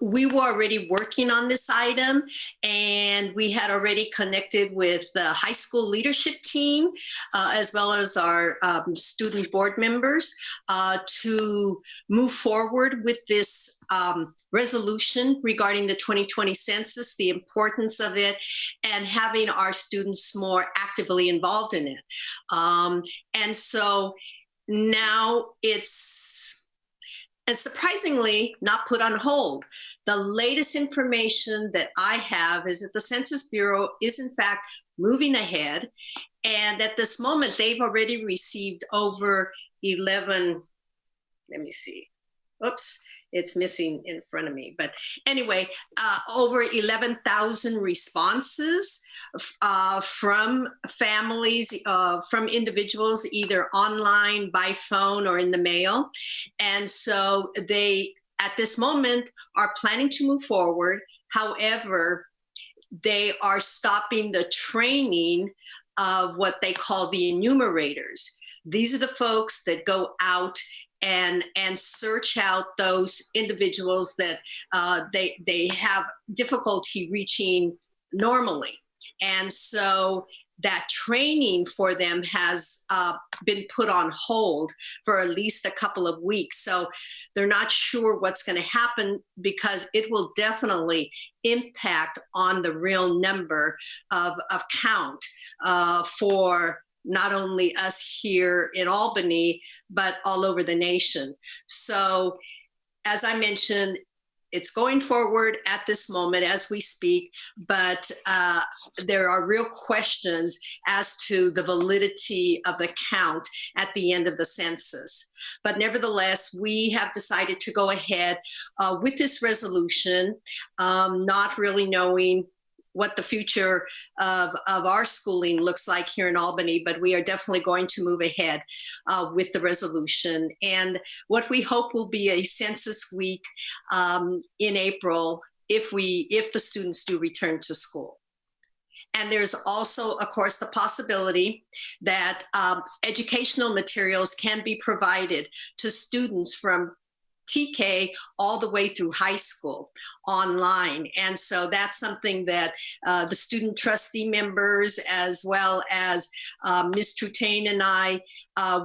S7: we were already working on this item, and we had already connected with the high school leadership team, as well as our student board members, to move forward with this resolution regarding the 2020 census, the importance of it, and having our students more actively involved in it. And so now it's, and surprisingly, not put on hold. The latest information that I have is that the Census Bureau is in fact moving ahead. And at this moment, they've already received over 11, let me see, oops, it's missing in front of me. But anyway, over 11,000 responses from families, from individuals, either online, by phone, or in the mail. And so they, at this moment, are planning to move forward. However, they are stopping the training of what they call the enumerators. These are the folks that go out and search out those individuals that they have difficulty reaching normally. And so that training for them has been put on hold for at least a couple of weeks. So they're not sure what's going to happen, because it will definitely impact on the real number of count for not only us here in Albany, but all over the nation. So as I mentioned, it's going forward at this moment as we speak, but there are real questions as to the validity of the count at the end of the census. But nevertheless, we have decided to go ahead with this resolution, not really knowing what the future of our schooling looks like here in Albany, but we are definitely going to move ahead with the resolution. And what we hope will be a census week in April if the students do return to school. And there's also, of course, the possibility that educational materials can be provided to students from TK all the way through high school online. And so that's something that the student trustee members, as well as Ms. Trutain and I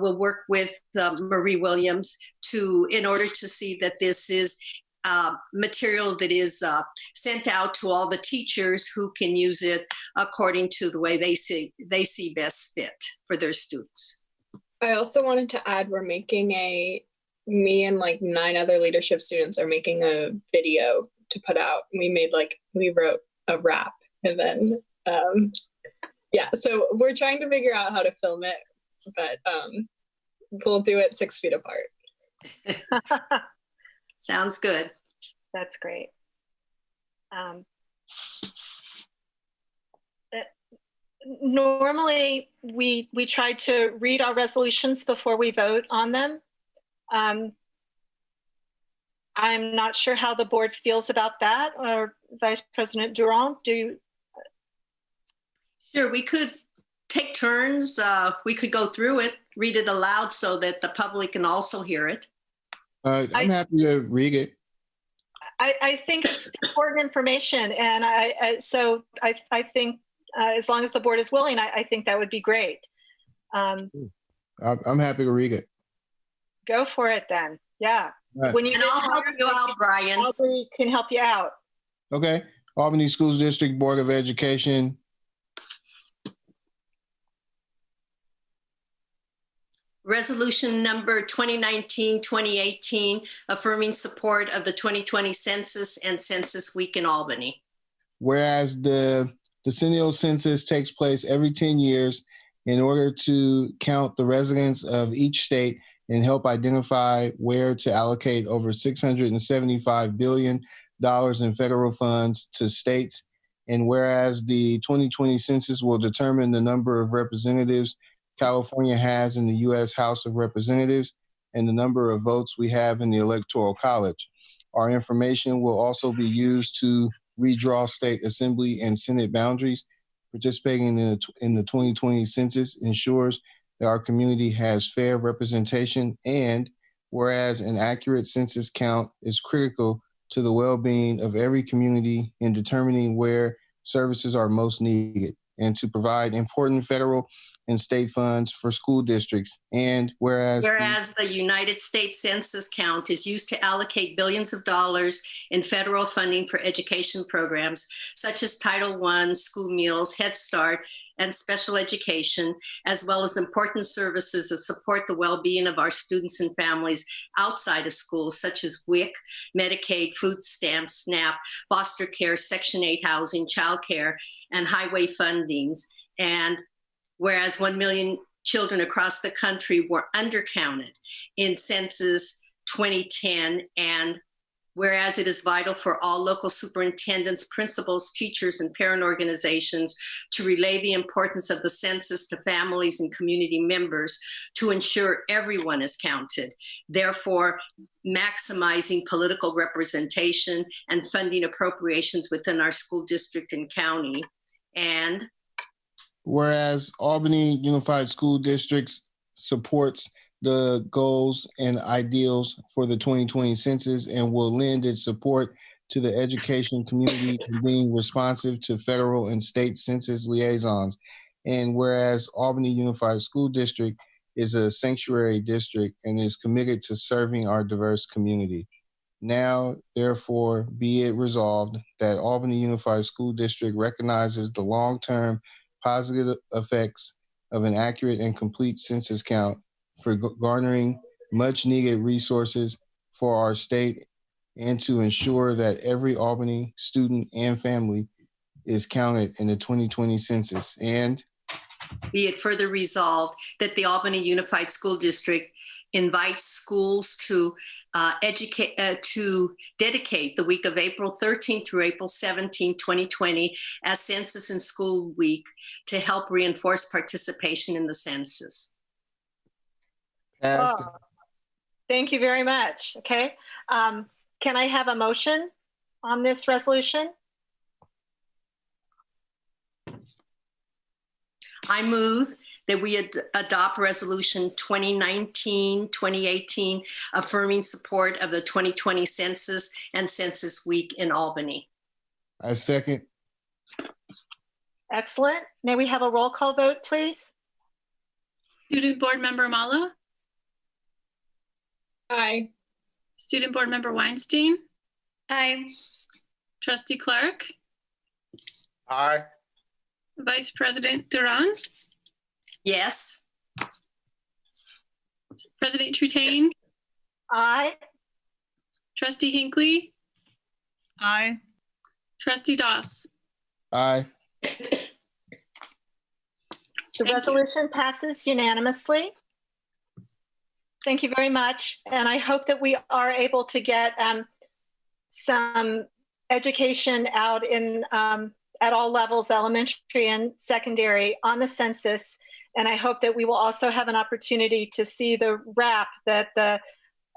S7: will work with Marie Williams in order to see that this is material that is sent out to all the teachers who can use it according to the way they see best fit for their students.
S5: I also wanted to add, me and like 9 other leadership students are making a video to put out. We wrote a rap, and then so we're trying to figure out how to film it, but we'll do it 6 feet apart.
S7: Sounds good.
S6: That's great. Normally, we try to read our resolutions before we vote on them. I'm not sure how the board feels about that, or Vice President Durand, do you?
S7: Sure, we could take turns. We could go through it, read it aloud so that the public can also hear it.
S13: I'm happy to read it.
S6: I think it's important information, and I think as long as the board is willing, I think that would be great.
S13: I'm happy to read it.
S6: Go for it then. Yeah.
S13: Right.
S6: When you
S7: I'll help you out, Brian.
S6: Albany can help you out.
S13: Okay. Albany Schools District Board of Education.
S7: Resolution number 2019-2018, affirming support of the 2020 census and Census Week in Albany.
S13: Whereas the decennial census takes place every 10 years in order to count the residents of each state and help identify where to allocate over $675 billion in federal funds to states. And whereas the 2020 census will determine the number of representatives California has in the U.S. House of Representatives and the number of votes we have in the Electoral College. Our information will also be used to redraw state assembly and Senate boundaries participating in the 2020 census ensures that our community has fair representation, and whereas an accurate census count is critical to the well-being of every community in determining where services are most needed, and to provide important federal and state funds for school districts. And whereas
S7: the United States Census count is used to allocate billions of dollars in federal funding for education programs such as Title I, school meals, Head Start, and special education, as well as important services that support the well-being of our students and families outside of school, such as WIC, Medicaid, food stamps, SNAP, foster care, Section 8 housing, child care, and highway fundings. And whereas 1 million children across the country were undercounted in Census 2010, and whereas it is vital for all local superintendents, principals, teachers, and parent organizations to relay the importance of the census to families and community members to ensure everyone is counted, therefore maximizing political representation and funding appropriations within our school district and county. And
S13: whereas Albany Unified School Districts supports the goals and ideals for the 2020 census and will lend its support to the education community in being responsive to federal and state census liaisons. And whereas Albany Unified School District is a sanctuary district and is committed to serving our diverse community. Now, therefore, be it resolved that Albany Unified School District recognizes the long-term positive effects of an accurate and complete census count for garnering much needed resources for our state, and to ensure that every Albany student and family is counted in the 2020 census. And
S7: be it further resolved that the Albany Unified School District invites schools to dedicate the week of April 13th through April 17th, 2020 as Census and School Week to help reinforce participation in the census.
S6: Oh, thank you very much. Okay. Can I have a motion on this resolution?
S7: I move that we adopt Resolution 2019-2018, affirming support of the 2020 census and Census Week in Albany.
S13: I second.
S6: Excellent. May we have a roll call vote, please?
S15: Student Board Member Mala?
S5: Aye.
S15: Student Board Member Weinstein?
S4: Aye.
S15: Trustee Clark?
S11: Aye.
S15: Vice President Duran?
S7: Yes.
S15: President Trutain?
S6: Aye.
S15: Trustee Hinckley?
S10: Aye.
S15: Trustee Doss?
S13: Aye.
S6: The resolution passes unanimously. Thank you very much. And I hope that we are able to get some education out in at all levels, elementary and secondary, on the census. And I hope that we will also have an opportunity to see the wrap that the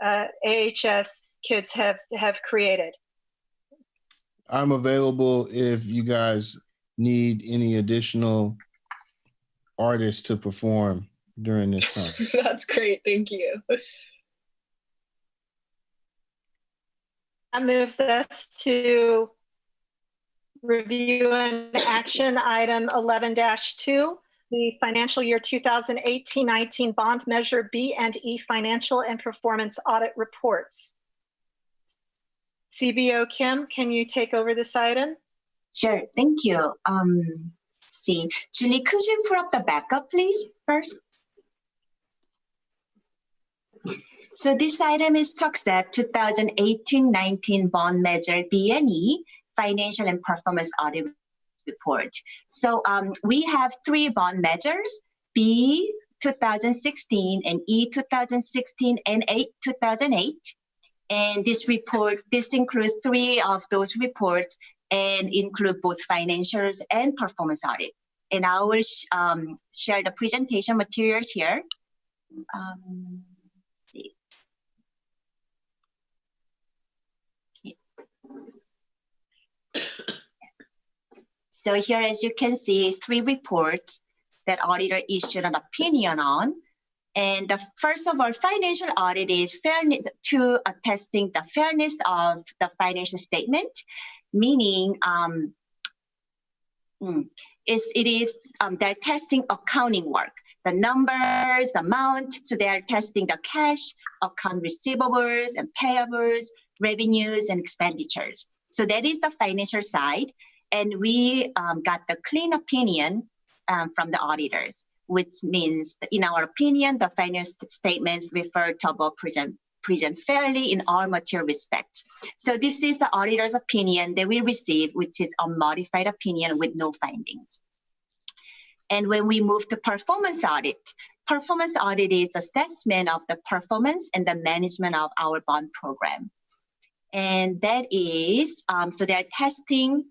S6: AHS kids have created.
S13: I'm available if you guys need any additional artists to perform during this time.
S5: That's great. Thank you.
S6: That moves us to review and action item 11-2, the financial year 2018-19 bond measure B&E financial and performance audit reports. CBO Kim, can you take over this item?
S2: Sure, thank you. See, Julie, could you put up the backup, please, first? So this item is TUCSEP 2018-19 bond measure B&E financial and performance audit report. So we have 3 bond measures, B 2016 and E 2016 and 8 2008. And this includes 3 of those reports and include both financials and performance audit. And I will share the presentation materials here. See. So here, as you can see, 3 reports that auditor issued an opinion on. And the first of all, financial audit is fairness to testing the fairness of the financial statement, meaning they're testing accounting work, the numbers, the amount. So they're testing the cash, account receivables and payables, revenues and expenditures. So that is the financial side. And we got the clean opinion from the auditors, which means that in our opinion, the financial statements refer to above present fairly in all material respects. So this is the auditor's opinion that we received, which is a modified opinion with no findings. And when we move to performance audit is assessment of the performance and the management of our bond program. And that is, so they're testing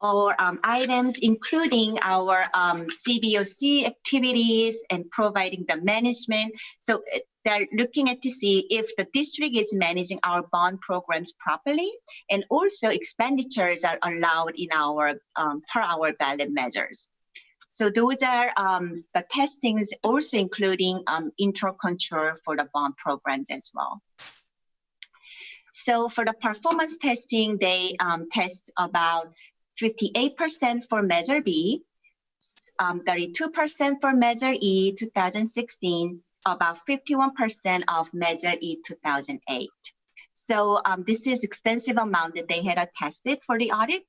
S2: or items including our CBOC activities and providing the management. So they're looking at to see if the district is managing our bond programs properly, and also expenditures are allowed in our per our ballot measures. So those are the testings, also including internal control for the bond programs as well. So for the performance testing, they test about 58% for Measure B, 32% for Measure E 2016, about 51% of Measure E 2008. So this is extensive amount that they had tested for the audit.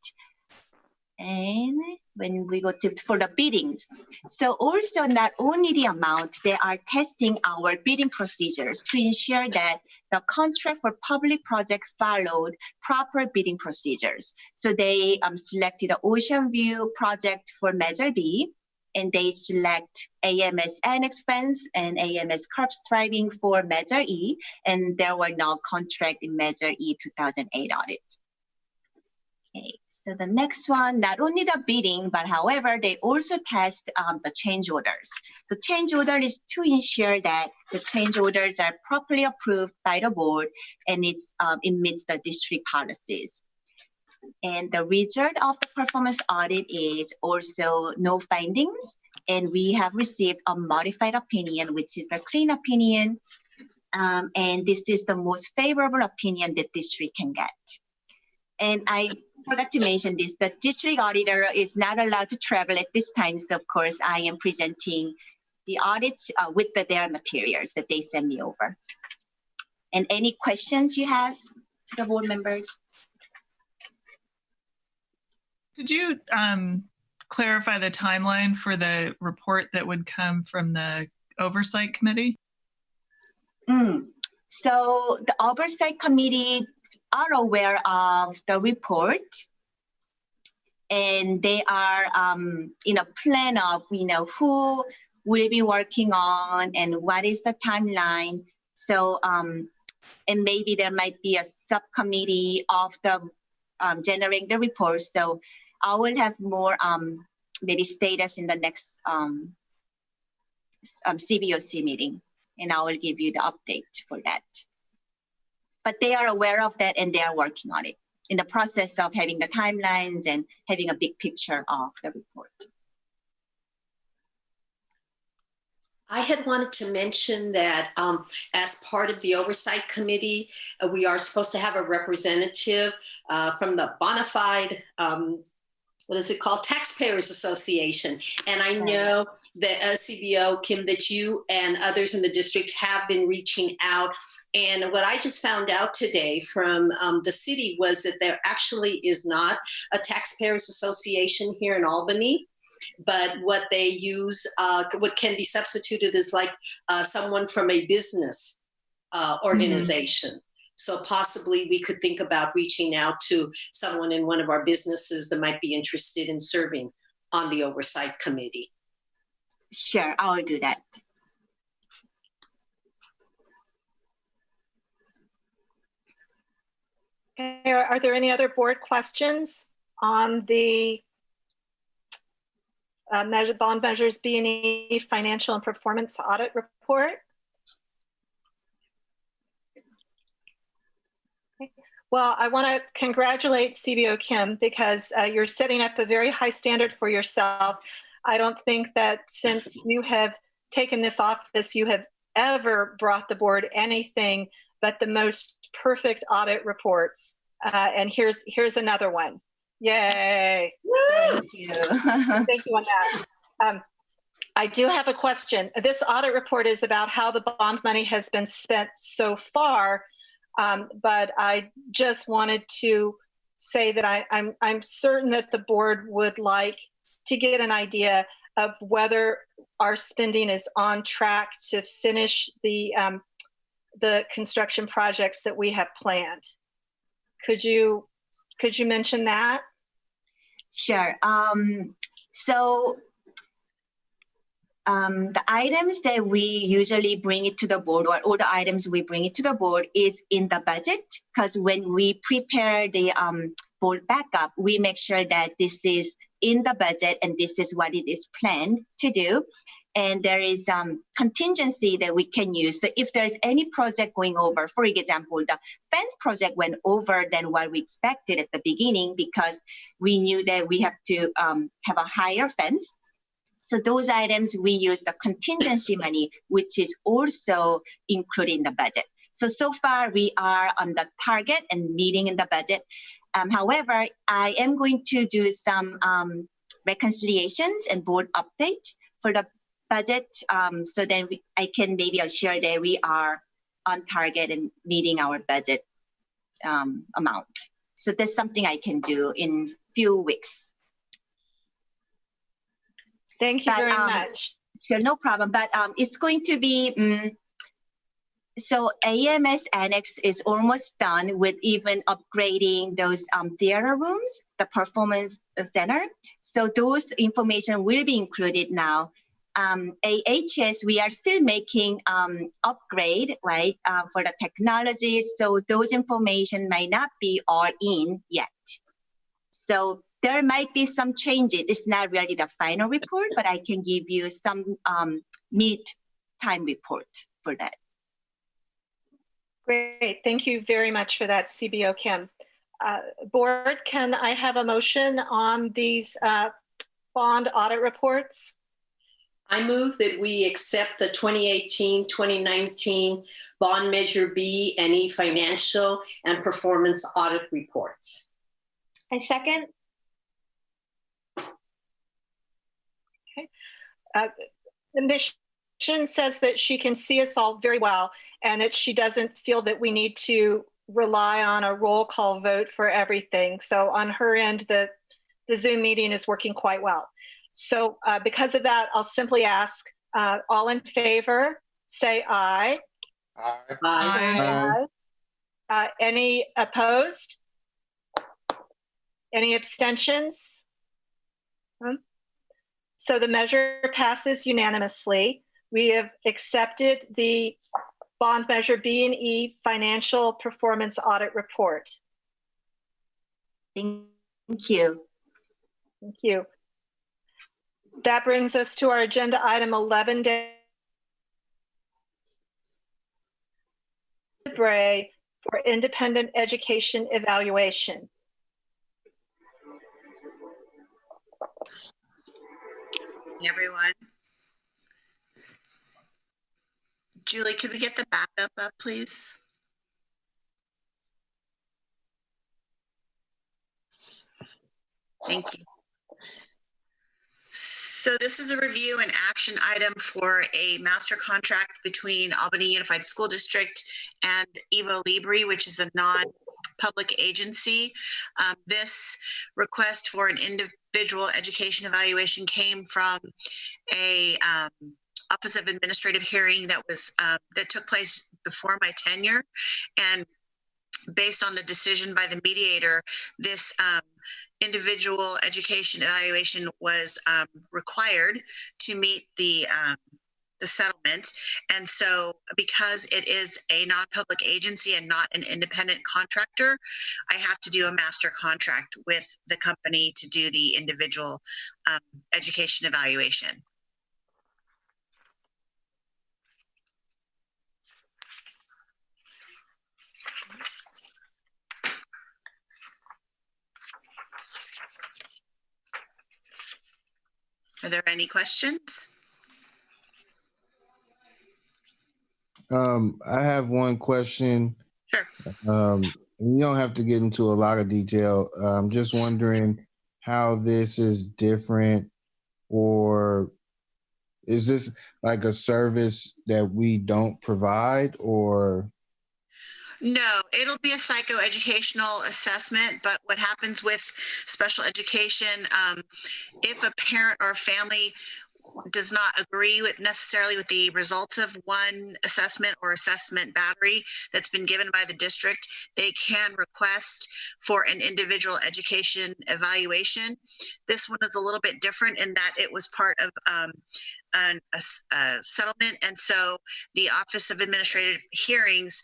S2: And when we go to for the biddings, so also not only the amount, they are testing our bidding procedures to ensure that the contract for public projects followed proper bidding procedures. So they selected the Ocean View project for Measure B, and they select AMS annex fence and AMS curb striping for Measure E, and there were no contract in Measure E 2008 audit. Okay, so the next one, not only the bidding, but however, they also test the change orders. The change order is to ensure that the change orders are properly approved by the board and it meets the district policies. And the result of the performance audit is also no findings. And we have received a modified opinion, which is a clean opinion. And this is the most favorable opinion that district can get. And I forgot to mention this, the district auditor is not allowed to travel at this time. So of course, I am presenting the audits with their materials that they send me over. And any questions you have to the board members?
S10: Could you clarify the timeline for the report that would come from the Oversight Committee?
S2: So the Oversight Committee are aware of the report, and they are in a plan of who will be working on and what is the timeline. So and maybe there might be a subcommittee of the generating the report. So I will have more maybe status in the next CBOC meeting, and I will give you the update for that. But they are aware of that and they are working on it in the process of having the timelines and having a big picture of the report.
S7: I had wanted to mention that as part of the Oversight Committee, we are supposed to have a representative from the bona fide, what is it called? Taxpayers Association. And I know that CBO, Kim, that you and others in the district have been reaching out. And what I just found out today from the city was that there actually is not a Taxpayers Association here in Albany. But what they use, what can be substituted is like someone from a business organization. Mm-hmm. So possibly we could think about reaching out to someone in one of our businesses that might be interested in serving on the Oversight Committee.
S2: Sure, I'll do that.
S6: Okay, are there any other board questions on the bond measures B&E financial and performance audit report? Okay. Well, I want to congratulate CBO Kim because you're setting up a very high standard for yourself. I don't think that since you have taken this office, you have ever brought the board anything but the most perfect audit reports. And here's another one. Yay.
S2: Thank you.
S6: Thank you on that. I do have a question. This audit report is about how the bond money has been spent so far, but I just wanted to say that I'm certain that the board would like to get an idea of whether our spending is on track to finish the construction projects that we have planned. Could you mention that?
S2: Sure. The items that we usually bring it to the board, or all the items we bring it to the board, is in the budget, because when we prepare the board backup, we make sure that this is in the budget and this is what it is planned to do. And there is contingency that we can use. So if there's any project going over, for example, the fence project went over than what we expected at the beginning because we knew that we have to have a higher fence. So those items, we use the contingency money, which is also included in the budget. So far we are on the target and meeting in the budget. However, I am going to do some reconciliations and board update for the budget. So then I'll share that we are on target and meeting our budget amount. So that's something I can do in few weeks.
S6: Thank you very much.
S2: Sure, no problem. But it's going to be, so AMS Annex is almost done with even upgrading those theater rooms, the performance center. So those information will be included now. AHS, we are still making upgrade, right, for the technology. So those information might not be all in yet. So there might be some changes. It's not really the final report, but I can give you some mid-time report for that.
S6: Great. Thank you very much for that, CBO Kim. Board, can I have a motion on these bond audit reports?
S7: I move that we accept the 2018-2019 Bond Measure B and E financial and performance audit reports.
S4: I second.
S6: Okay. The mission says that she can see us all very well and that she doesn't feel that we need to rely on a roll call vote for everything. So on her end, the Zoom meeting is working quite well. So because of that, I'll simply ask all in favor, say aye.
S11: Aye.
S6: Aye. Aye. Any opposed? Any abstentions? So the measure passes unanimously. We have accepted the Bond Measure B and E Financial Performance Audit Report.
S2: Thank you.
S6: Thank you. That brings us to our agenda item 11, Bray for independent education evaluation.
S16: Everyone. Julie, could we get the backup up, please? Thank you. So this is a review and action item for a master contract between Albany Unified School District and Evo Libri, which is a non-public agency. This request for an individual education evaluation came from a Office of Administrative Hearing that was that took place before my tenure, and based on the decision by the mediator, this individual education evaluation was required to meet the settlement. And so because it is a non-public agency and not an independent contractor, I have to do a master contract with the company to do the individual education evaluation. Are there any questions?
S13: I have one question.
S16: Sure.
S13: You don't have to get into a lot of detail. I'm just wondering how this is different, or is this like a service that we don't provide, or?
S16: No, it'll be a psychoeducational assessment, but what happens with special education, if a parent or a family does not agree with necessarily with the results of one assessment or assessment battery that's been given by the district, they can request for an individual education evaluation. This one is a little bit different in that it was part of a settlement, and so the Office of Administrative Hearings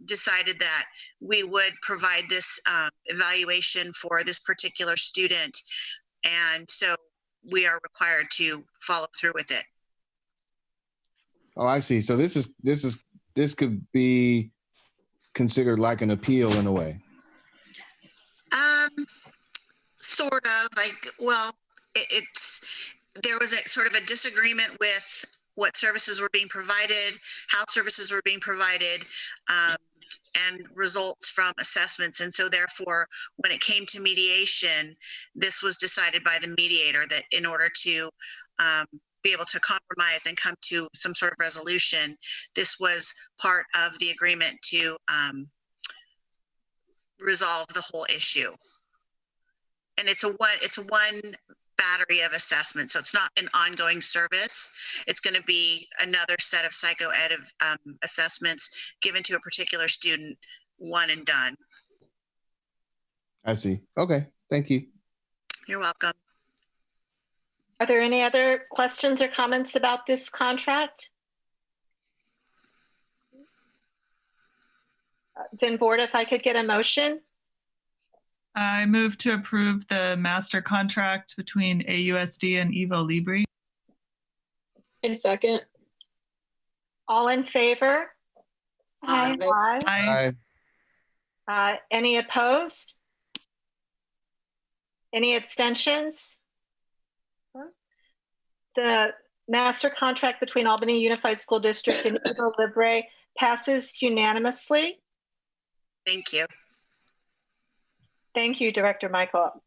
S16: decided that we would provide this evaluation for this particular student, and so we are required to follow through with it.
S13: Oh, I see. So this could be considered like an appeal in a way.
S16: Sort of. Like, well, there was a sort of a disagreement with what services were being provided, how services were being provided, and results from assessments. And so therefore, when it came to mediation, this was decided by the mediator that in order to be able to compromise and come to some sort of resolution, this was part of the agreement to resolve the whole issue. And it's a one battery of assessment. So it's not an ongoing service. It's going to be another set of psychoed assessments given to a particular student, one and done.
S13: I see. Okay. Thank you.
S16: You're welcome.
S6: Are there any other questions or comments about this contract? Then board, if I could get a motion.
S10: I move to approve the master contract between AUSD and Evo Libre.
S5: A second.
S6: All in favor?
S10: Aye.
S6: Aye.
S13: Aye.
S6: Any opposed? Any abstentions? The master contract between Albany Unified School District and Evo Libre passes unanimously.
S16: Thank you.
S6: Thank you, Director Michael.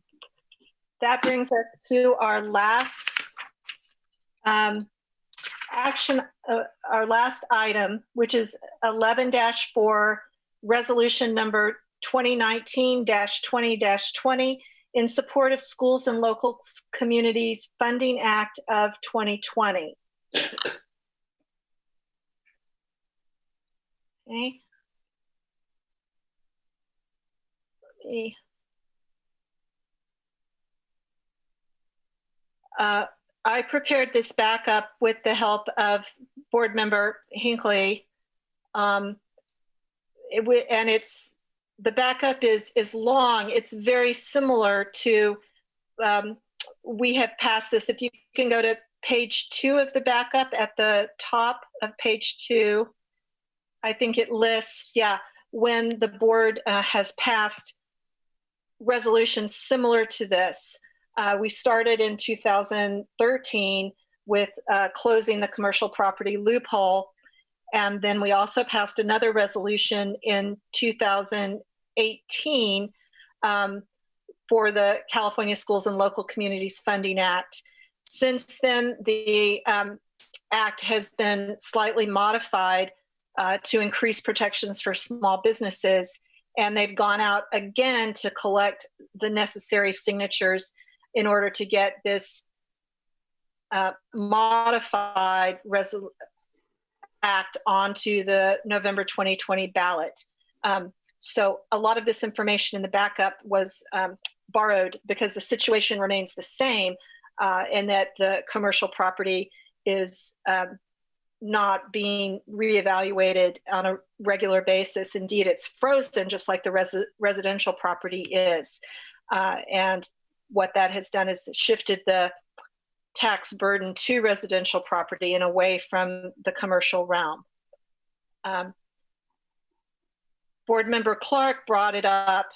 S6: That brings us to our last our last item, which is 11-4, resolution number 2019-20-20 in support of Schools and Local Communities Funding Act of 2020. Okay. I prepared this backup with the help of Board Member Hinckley. The backup is long. It's very similar to, we have passed this. If you can go to page 2 of the backup, at the top of page 2, I think it lists, when the board has passed resolutions similar to this. We started in 2013 with closing the commercial property loophole. And then we also passed another resolution in 2018 for the California Schools and Local Communities Funding Act. Since then, the act has been slightly modified to increase protections for small businesses. And they've gone out again to collect the necessary signatures in order to get this modified act onto the November 2020 ballot. So a lot of this information in the backup was borrowed because the situation remains the same, and that the commercial property is not being reevaluated on a regular basis. Indeed, it's frozen just like the residential property is. And what that has done is shifted the tax burden to residential property and away from the commercial realm. Board Member Clark brought it up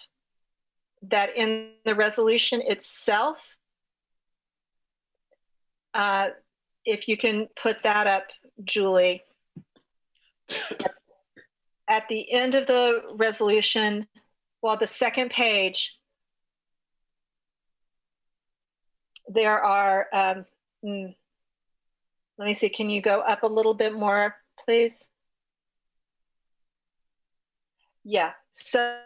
S6: that in the resolution itself, If you can put that up, Julie. At the end of the resolution, well, the second page, there are, let me see, can you go up a little bit more, please? Yeah, so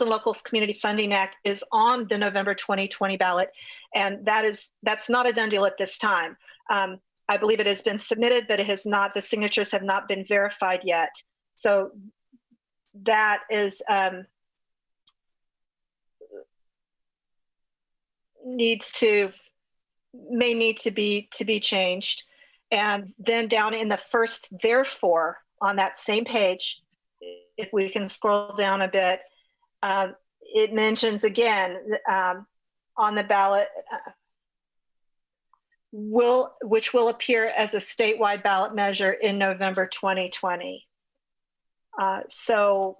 S6: and Locals Community Funding Act is on the November 2020 ballot, and that's not a done deal at this time. I believe it has been submitted, but it has not, the signatures have not been verified yet. So that is, may need to be changed. And then down in the first therefore on that same page, if we can scroll down a bit, it mentions again on the ballot, which will appear as a statewide ballot measure in November 2020. So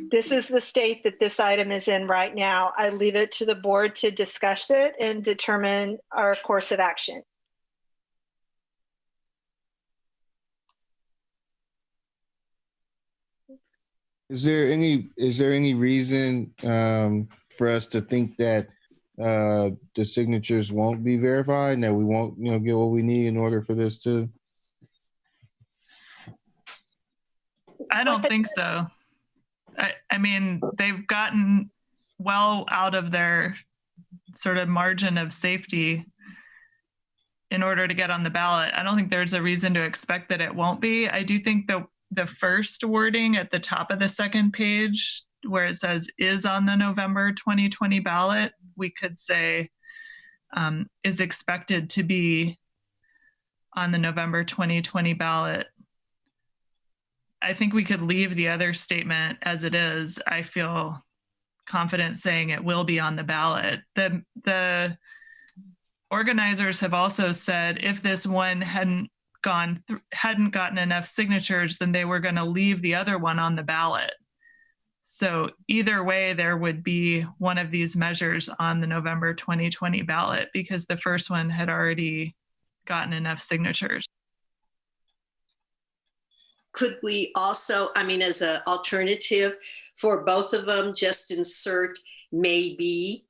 S6: this is the state that this item is in right now. I leave it to the board to discuss it and determine our course of action.
S13: Is there any reason for us to think that the signatures won't be verified and that we won't, get what we need in order for this to?
S10: I don't think so. I mean, they've gotten well out of their sort of margin of safety in order to get on the ballot. I don't think there's a reason to expect that it won't be. I do think the first wording at the top of the second page where it says is on the November 2020 ballot, we could say is expected to be on the November 2020 ballot. I think we could leave the other statement as it is. I feel confident saying it will be on the ballot. The organizers have also said if this one hadn't gotten enough signatures, then they were going to leave the other one on the ballot. So either way, there would be one of these measures on the November 2020 ballot because the first one had already gotten enough signatures.
S7: Could we also, as an alternative for both of them, just insert maybe,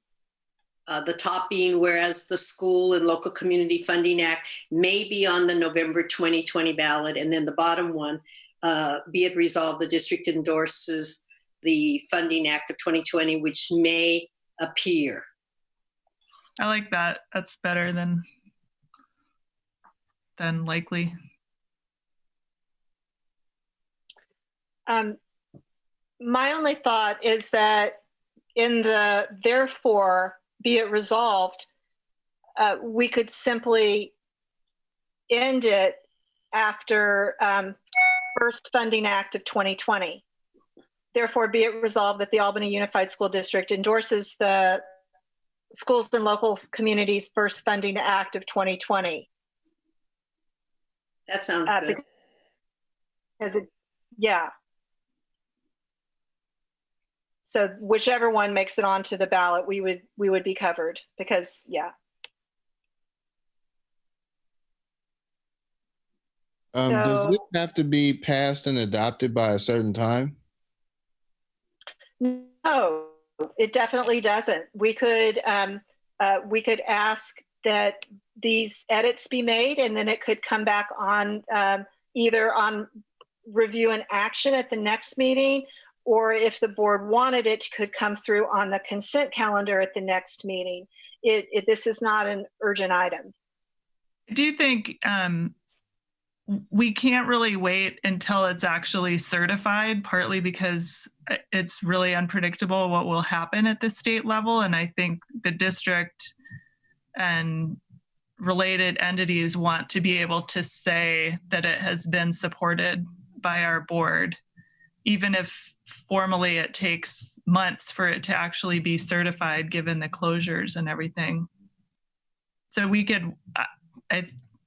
S7: the top being whereas the School and Local Community Funding Act may be on the November 2020 ballot, and then the bottom one, be it resolved, the district endorses the Funding Act of 2020, which may appear.
S10: I like that. That's better than likely.
S6: My only thought is that in the therefore be it resolved, we could simply end it after first Funding Act of 2020. Therefore, be it resolved that the Albany Unified School District endorses the Schools and Local Communities First Funding Act of 2020.
S7: That sounds good.
S6: Because yeah. So whichever one makes it onto the ballot, we would be covered because, yeah.
S13: Does this have to be passed and adopted by a certain time?
S6: No, it definitely doesn't. We could ask that these edits be made, and then it could come back on either on review and action at the next meeting, or if the board wanted it, could come through on the consent calendar at the next meeting. This is not an urgent item.
S10: I do think we can't really wait until it's actually certified, partly because it's really unpredictable what will happen at the state level. And I think the district and related entities want to be able to say that it has been supported by our board, even if formally it takes months for it to actually be certified, given the closures and everything. So we could,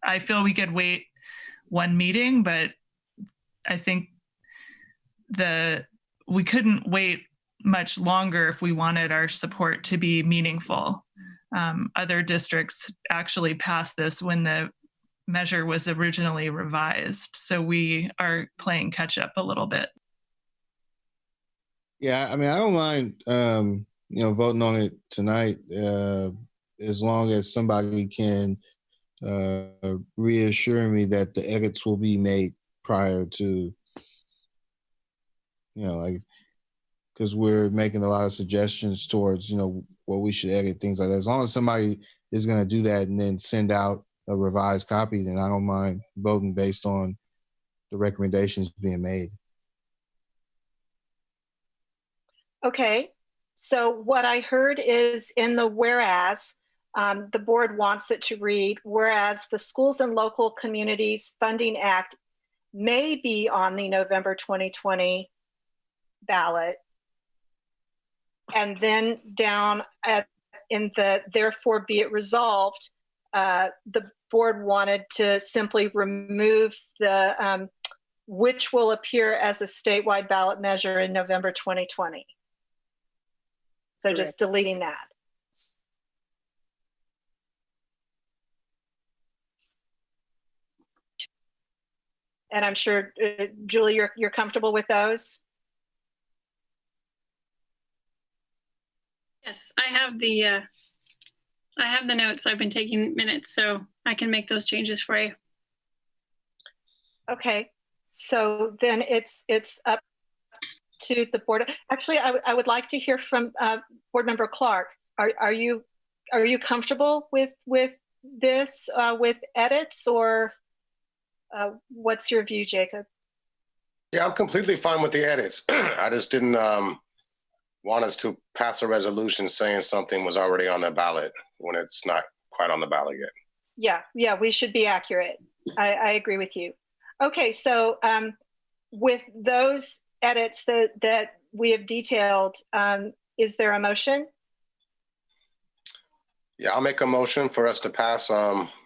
S10: I feel we could wait one meeting, but I think we couldn't wait much longer if we wanted our support to be meaningful. other districts actually passed this when the measure was originally revised. So we are playing catch up a little bit.
S13: Yeah, I mean, I don't mind, voting on it tonight, as long as somebody can reassure me that the edits will be made prior to, because we're making a lot of suggestions towards, what we should edit, things like that. As long as somebody is going to do that and then send out a revised copy, then I don't mind voting based on the recommendations being made.
S6: Okay, so what I heard is in the whereas, the board wants it to read, whereas the Schools and Local Communities Funding Act may be on the November 2020 ballot. And then down in the therefore be it resolved, the board wanted to simply remove the which will appear as a statewide ballot measure in November 2020. So
S9: Correct.
S6: Just deleting that. And I'm sure, Julie, you're comfortable with those?
S15: Yes, I have the notes. I've been taking minutes, so I can make those changes for you.
S6: Okay, so then it's up to the board. Actually, I would like to hear from Board Member Clark. Are you comfortable with this with edits, or what's your view, Jacob?
S11: Yeah, I'm completely fine with the edits. I just didn't want us to pass a resolution saying something was already on the ballot when it's not quite on the ballot yet.
S6: Yeah, we should be accurate. I agree with you. Okay, so with those edits that we have detailed, is there a motion?
S11: Yeah, I'll make a motion for us to pass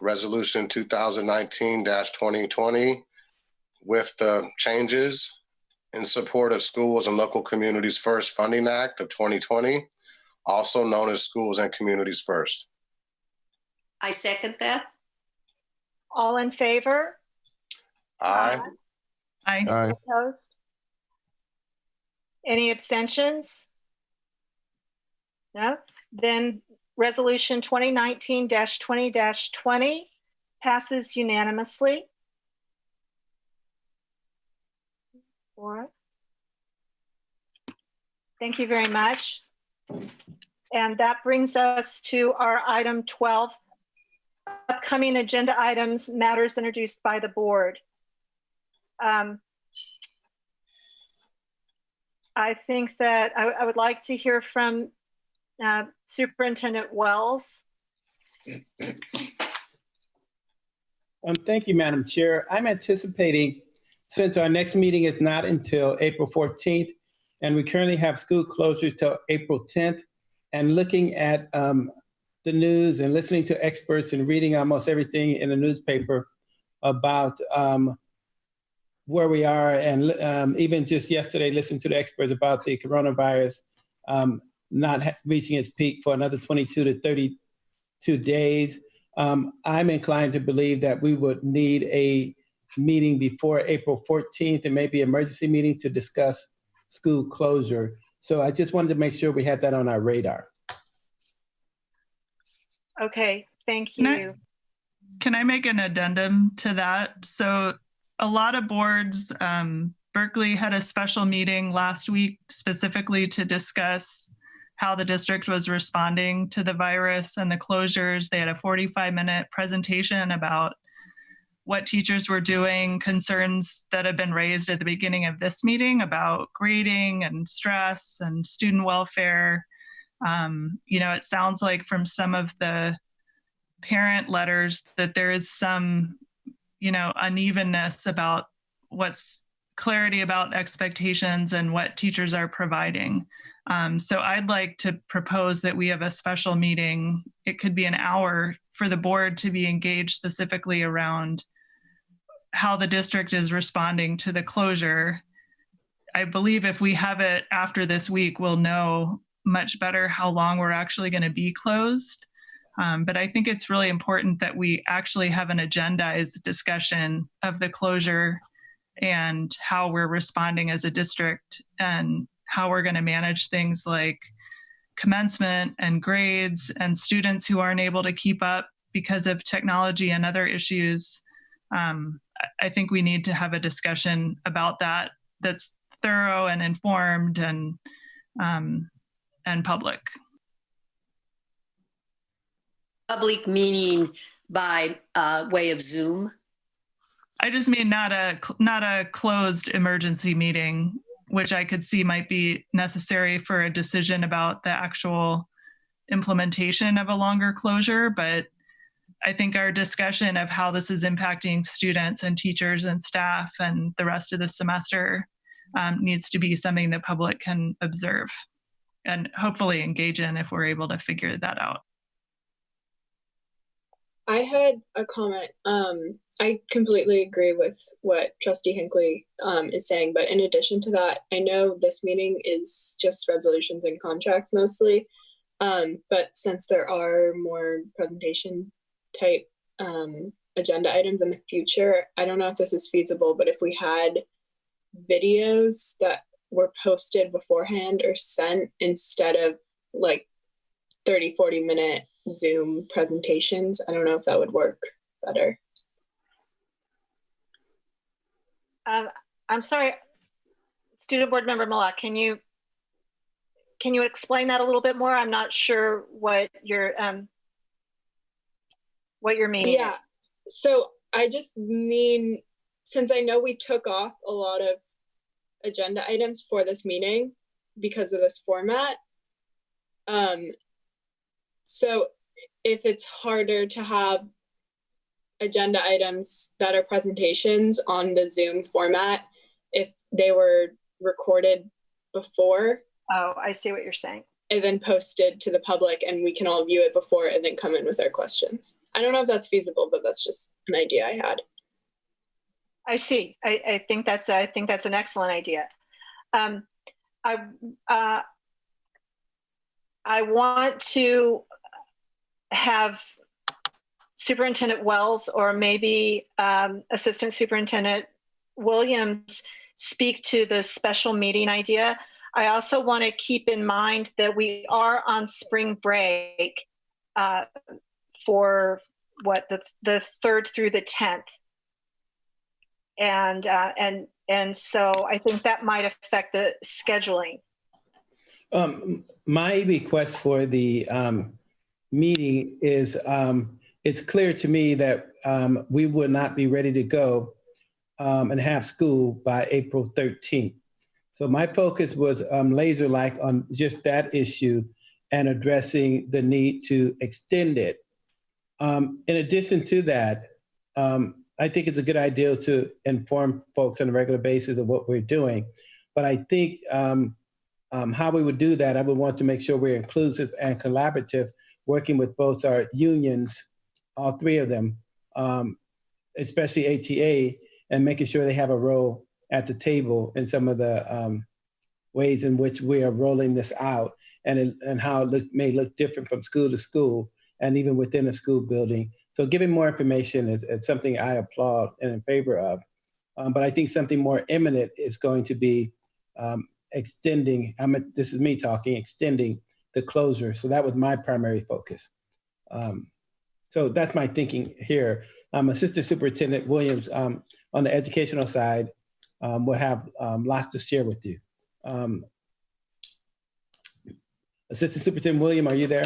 S11: resolution 2019-2020 with the changes in support of Schools and Local Communities First Funding Act of 2020, also known as Schools and Communities First.
S7: I second that.
S6: All in favor?
S11: Aye.
S10: Aye.
S13: Aye.
S6: Opposed? Any abstentions? No? Then resolution 2019-20-20 passes unanimously. All right. Thank you very much. And that brings us to our item 12, upcoming agenda items, matters introduced by the board. I think that I would like to hear from Superintendent Wells.
S12: Thank you, Madam Chair. I'm anticipating, since our next meeting is not until April 14th, and we currently have school closures till April 10th, and looking at the news and listening to experts and reading almost everything in the newspaper about where we are, and even just yesterday, listened to the experts about the coronavirus not reaching its peak for another 22 to 32 days. I'm inclined to believe that we would need a meeting before April 14th, and maybe emergency meeting to discuss school closure. So I just wanted to make sure we had that on our radar.
S6: Okay, thank you.
S10: Can I make an addendum to that? So a lot of boards, Berkeley had a special meeting last week specifically to discuss how the district was responding to the virus and the closures. They had a 45-minute presentation about what teachers were doing, concerns that have been raised at the beginning of this meeting about grading and stress and student welfare. It sounds like from some of the parent letters that there is some, unevenness about what's clarity about expectations and what teachers are providing. So I'd like to propose that we have a special meeting. It could be an hour for the board to be engaged specifically around how the district is responding to the closure. I believe if we have it after this week, we'll know much better how long we're actually going to be closed. But I think it's really important that we actually have an agendized discussion of the closure and how we're responding as a district and how we're going to manage things like commencement and grades and students who aren't able to keep up because of technology and other issues. I think we need to have a discussion about that that's thorough and informed and public.
S7: Public meaning by way of Zoom?
S10: I just mean not a closed emergency meeting, which I could see might be necessary for a decision about the actual implementation of a longer closure. But I think our discussion of how this is impacting students and teachers and staff and the rest of the semester needs to be something the public can observe and hopefully engage in if we're able to figure that out.
S5: I had a comment. I completely agree with what Trustee Hinckley is saying, but in addition to that, I know this meeting is just resolutions and contracts mostly, but since there are more presentation type agenda items in the future, I don't know if this is feasible, but if we had videos that were posted beforehand or sent instead of like 30-40 minute Zoom presentations, I don't know if that would work better.
S6: I'm sorry, Student Board Member Malak, can you explain that a little bit more? I'm not sure what you're meaning.
S5: Yeah, so I just mean, since I know we took off a lot of agenda items for this meeting because of this format, so if it's harder to have agenda items that are presentations on the Zoom format, if they were recorded before.
S6: Oh, I see what you're saying.
S5: And then posted to the public and we can all view it before and then come in with our questions. I don't know if that's feasible, but that's just an idea I had.
S6: I see. I think that's an excellent idea. I want to have Superintendent Wells or maybe Assistant Superintendent Williams speak to the special meeting idea. I also want to keep in mind that we are on spring break for the 3rd through the 10th. And so I think that might affect the scheduling.
S12: My request for the meeting is, it's clear to me that we will not be ready to go and have school by April 13th. So my focus was laser-like on just that issue and addressing the need to extend it. In addition to that, I think it's a good idea to inform folks on a regular basis of what we're doing. But I think how we would do that, I would want to make sure we're inclusive and collaborative, working with both our unions, all three of them, especially ATA, and making sure they have a role at the table in some of the ways in which we are rolling this out and how it may look different from school to school and even within a school building. So giving more information is something I applaud and in favor of. But I think something more imminent is going to be extending, this is me talking, extending the closure. So that was my primary focus. So that's my thinking here. Assistant Superintendent Williams on the educational side will have lots to share with you. Assistant Superintendent Williams, are you there?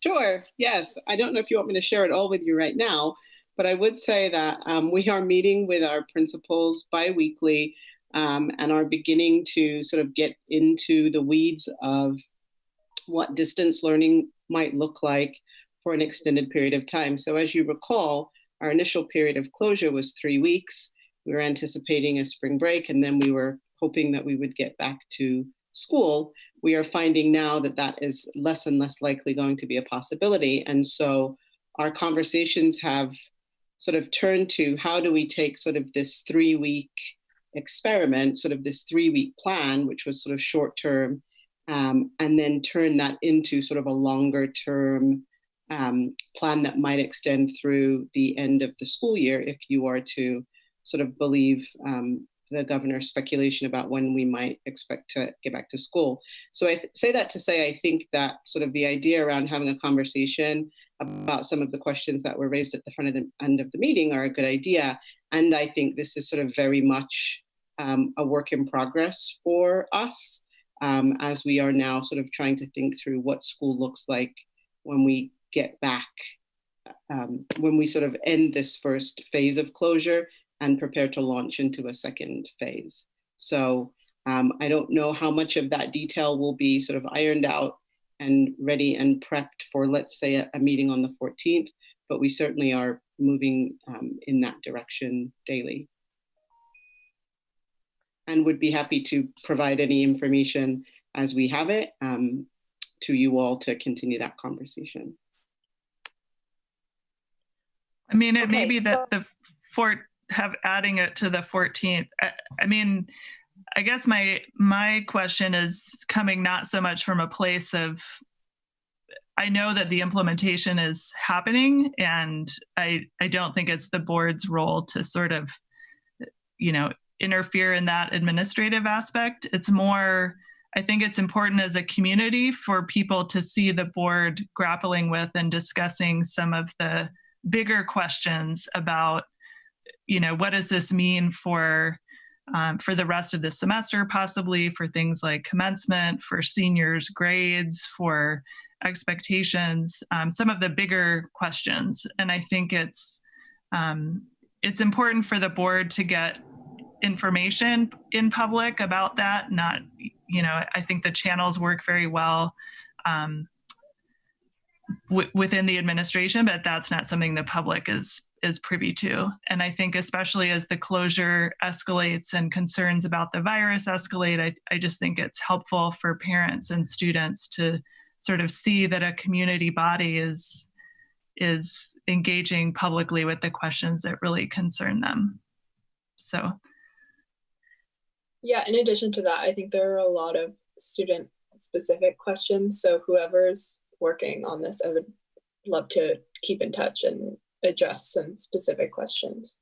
S14: Sure, yes. I don't know if you want me to share it all with you right now, but I would say that we are meeting with our principals bi-weekly and are beginning to sort of get into the weeds of what distance learning might look like for an extended period of time. So as you recall, our initial period of closure was 3 weeks. We were anticipating a spring break, and then we were hoping that we would get back to school. We are finding now that that is less and less likely going to be a possibility. And so our conversations have sort of turned to how do we take sort of this 3-week experiment, sort of this 3-week plan, which was sort of short term, and then turn that into sort of a longer term plan that might extend through the end of the school year if you are to sort of believe the governor's speculation about when we might expect to get back to school. So I say that to say, I think that sort of the idea around having a conversation about some of the questions that were raised at the front of the end of the meeting are a good idea. And I think this is sort of very much a work in progress for us as we are now sort of trying to think through what school looks like when we get back, when we sort of end this first phase of closure and prepare to launch into a second phase. So I don't know how much of that detail will be sort of ironed out and ready and prepped for, let's say, a meeting on the 14th, but we certainly are moving in that direction daily. And would be happy to provide any information as we have it to you all to continue that conversation.
S10: I mean, it may be that adding it to the 14th. I mean, I guess my question is coming not so much from a place of, I know that the implementation is happening, and I don't think it's the board's role to sort of, interfere in that administrative aspect. It's more, I think it's important as a community for people to see the board grappling with and discussing some of the bigger questions about, what does this mean for the rest of the semester, possibly for things like commencement, for seniors' grades, for expectations, some of the bigger questions. And I think it's important for the board to get information in public about that. Not, I think the channels work very well within the administration, but that's not something the public is privy to. And I think especially as the closure escalates and concerns about the virus escalate, I just think it's helpful for parents and students to sort of see that a community body is engaging publicly with the questions that really concern them. So.
S5: Yeah, in addition to that, I think there are a lot of student-specific questions. So whoever's working on this, I would love to keep in touch and address some specific questions.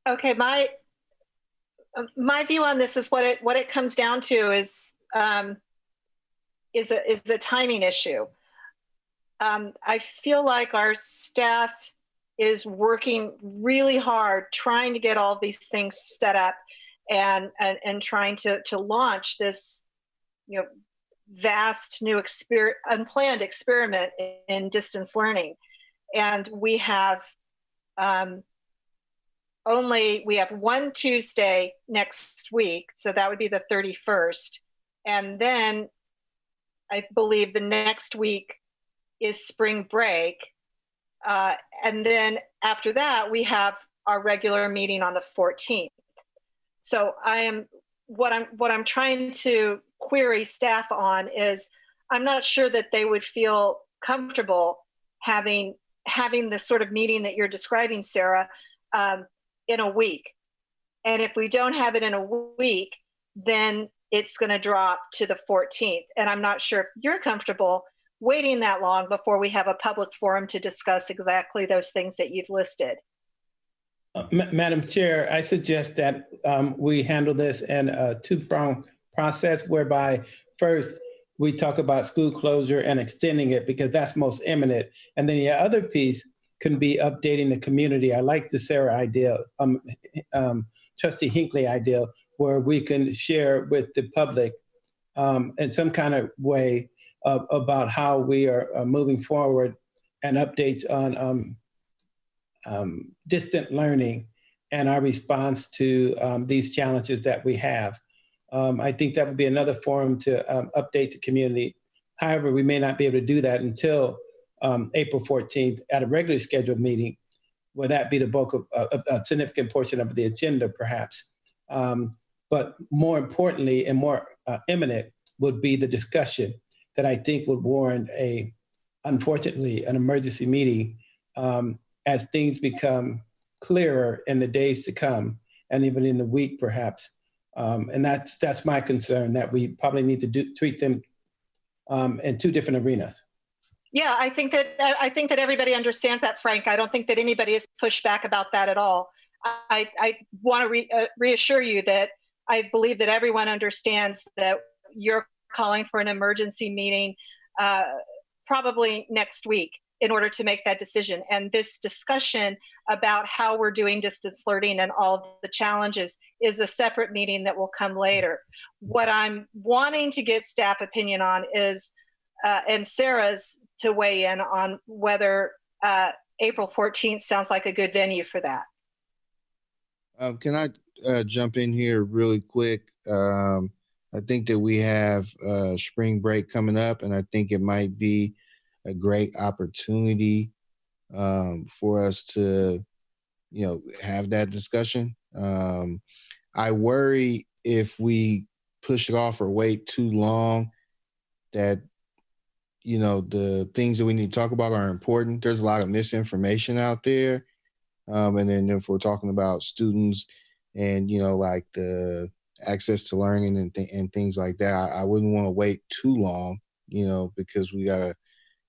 S6: Okay, my view on this is what it comes down to is a timing issue. I feel like our staff is working really hard trying to get all these things set up and trying to launch this, vast new unplanned experiment in distance learning. And we have one Tuesday next week, so that would be the 31st. And then I believe the next week is spring break. And then after that, we have our regular meeting on the 14th. So what I'm trying to query staff on is, I'm not sure that they would feel comfortable having the sort of meeting that you're describing, Sarah, in a week. And if we don't have it in a week, then it's going to drop to the 14th. And I'm not sure if you're comfortable waiting that long before we have a public forum to discuss exactly those things that you've listed.
S12: Madam Chair, I suggest that we handle this in a two-pronged process, whereby first we talk about school closure and extending it because that's most imminent. And then the other piece can be updating the community. I like the Sarah idea, Trustee Hinckley idea, where we can share with the public in some kind of way about how we are moving forward and updates on distant learning and our response to these challenges that we have. I think that would be another forum to update the community. However, we may not be able to do that until April 14th at a regularly scheduled meeting, where that be the bulk of a significant portion of the agenda, perhaps. But more importantly and more imminent would be the discussion that I think would warrant unfortunately, an emergency meeting as things become clearer in the days to come, and even in the week, perhaps. And that's my concern, that we probably need to treat them in two different arenas.
S6: Yeah, I think that everybody understands that, Frank. I don't think that anybody has pushed back about that at all. I want to reassure you that I believe that everyone understands that you're calling for an emergency meeting probably next week in order to make that decision. And this discussion about how we're doing distance learning and all the challenges is a separate meeting that will come later. What I'm wanting to get staff opinion on is, and Sarah's to weigh in on whether April 14th sounds like a good venue for that.
S13: Can I jump in here really quick? I think that we have spring break coming up, and I think it might be a great opportunity for us to, have that discussion. I worry if we push it off or wait too long that, the things that we need to talk about are important. There's a lot of misinformation out there. And then if we're talking about students and, like the access to learning and things like that, I wouldn't want to wait too long, because we got to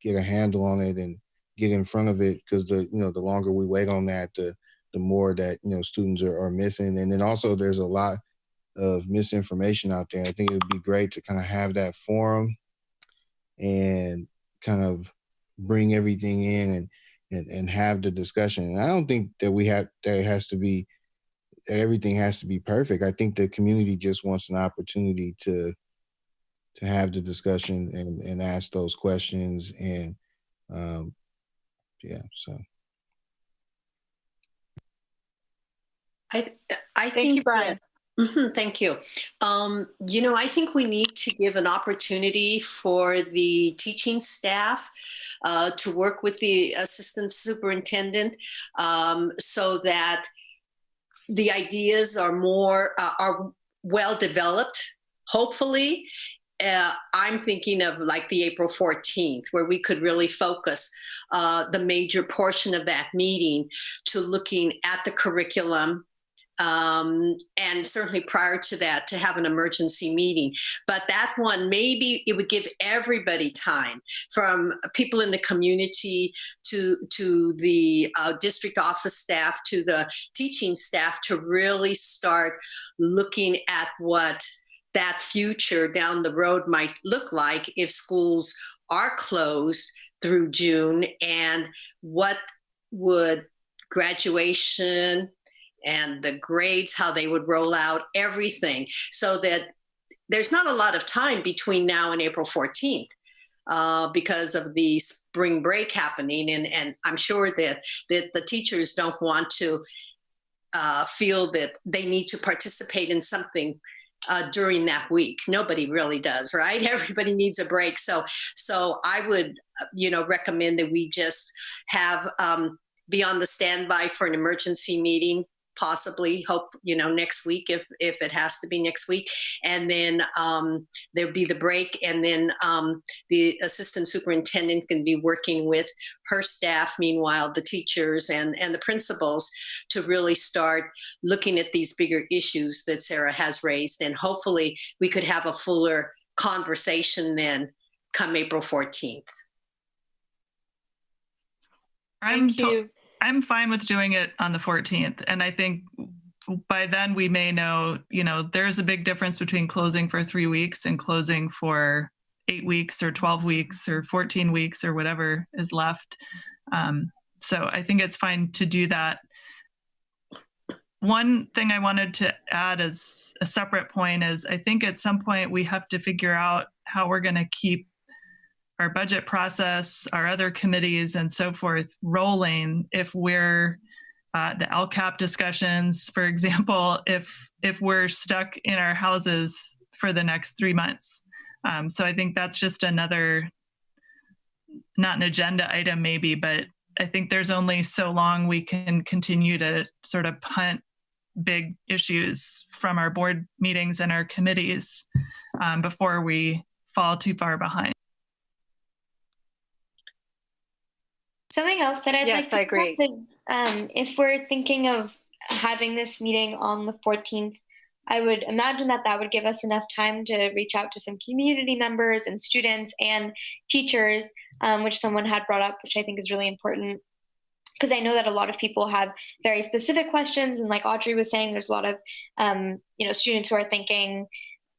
S13: get a handle on it and get in front of it, because the longer we wait on that, the more that, students are missing. And then also there's a lot of misinformation out there. I think it would be great to kind of have that forum and kind of bring everything in and have the discussion. And I don't think that everything has to be perfect. I think the community just wants an opportunity to have the discussion and ask those questions. And so.
S7: I
S6: Thank
S7: think
S6: you, Brian.
S7: Thank you. I think we need to give an opportunity for the teaching staff to work with the assistant superintendent so that the ideas are are well developed, hopefully. I'm thinking of like the April 14th, where we could really focus the major portion of that meeting to looking at the curriculum, and certainly prior to that to have an emergency meeting. But that one, maybe it would give everybody time, from people in the community to the district office staff to the teaching staff, to really start looking at what that future down the road might look like if schools are closed through June, and what would graduation and the grades, how they would roll out, everything, so that there's not a lot of time between now and April 14th because of the spring break happening. And I'm sure that the teachers don't want to feel that they need to participate in something during that week. Nobody really does, right? Everybody needs a break. So I would, recommend that we just have be on the standby for an emergency meeting, possibly hope, next week if it has to be next week. And then there'll be the break. And then the assistant superintendent can be working with her staff, meanwhile, the teachers and the principals, to really start looking at these bigger issues that Sarah has raised. And hopefully we could have a fuller conversation then come April 14th.
S10: I'm fine with doing it on the 14th. And I think by then we may know, there's a big difference between closing for 3 weeks and closing for 8 weeks or 12 weeks or 14 weeks or whatever is left. So I think it's fine to do that. One thing I wanted to add as a separate point is I think at some point we have to figure out how we're going to keep our budget process, our other committees and so forth rolling if we're the LCAP discussions, for example, if we're stuck in our houses for the next 3 months. So I think that's just another, not an agenda item maybe, but I think there's only so long we can continue to sort of punt big issues from our board meetings and our committees before we fall too far behind.
S4: Something else that I'd like to agree is if we're thinking of having this meeting on the 14th, I would imagine that that would give us enough time to reach out to some community members and students and teachers, which someone had brought up, which I think is really important. Because I know that a lot of people have very specific questions. And like Audrey was saying, there's a lot of, students who are thinking,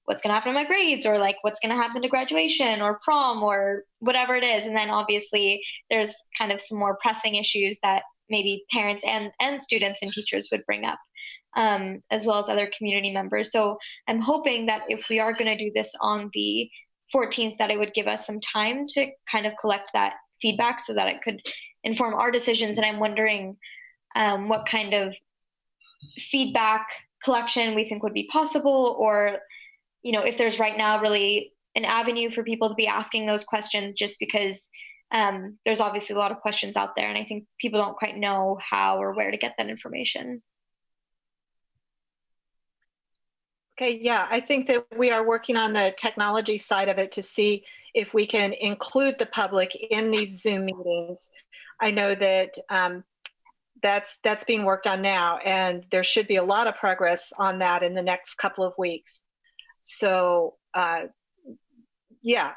S4: what's going to happen to my grades, or like what's going to happen to graduation or prom or whatever it is. And then obviously there's kind of some more pressing issues that maybe parents and students and teachers would bring up, as well as other community members. So I'm hoping that if we are going to do this on the 14th, that it would give us some time to kind of collect that feedback so that it could inform our decisions. And I'm wondering what kind of feedback collection we think would be possible, or if there's right now really an avenue for people to be asking those questions, just because there's obviously a lot of questions out there, and I think people don't quite know how or where to get that information.
S6: Okay, yeah, I think that we are working on the technology side of it to see if we can include the public in these Zoom meetings. I know that that's being worked on now, and there should be a lot of progress on that in the next couple of weeks. So yeah,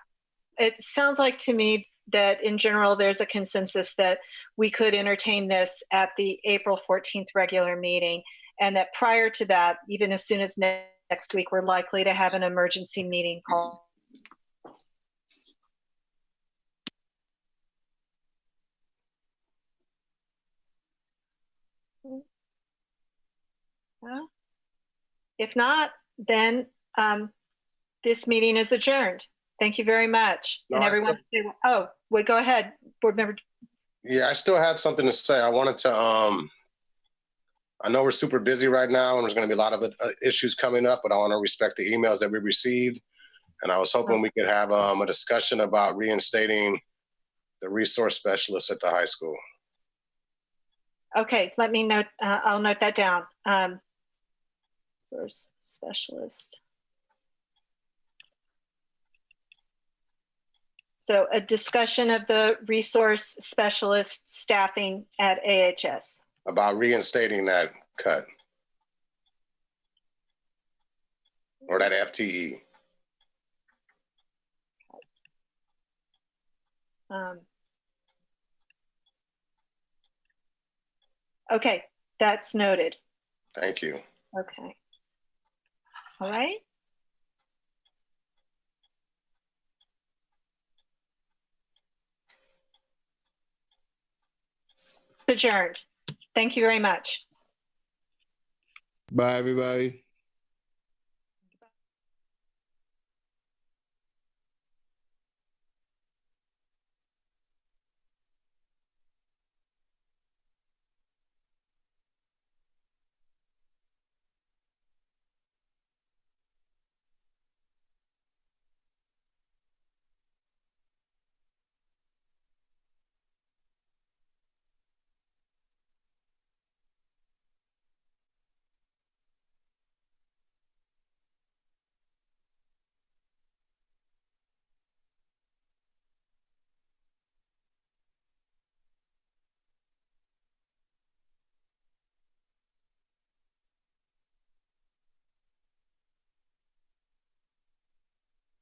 S6: it sounds like to me that in general there's a consensus that we could entertain this at the April 14th regular meeting, and that prior to that, even as soon as next week, we're likely to have an emergency meeting called. If not, then this meeting is adjourned. Thank you very much.
S11: No,
S6: and everyone, go ahead, board member.
S11: Yeah, I still had something to say. I wanted to, I know we're super busy right now and there's going to be a lot of issues coming up, but I want to respect the emails that we received. And I was hoping we could have a discussion about reinstating the resource specialist at the high school.
S6: Okay, let me note, I'll note that down. Resource specialist. So a discussion of the resource specialist staffing at AHS.
S11: About reinstating that cut. Or that FTE.
S6: Okay, that's noted.
S11: Thank you.
S6: Okay. All right. Adjourned. Thank you very much.
S13: Bye, everybody.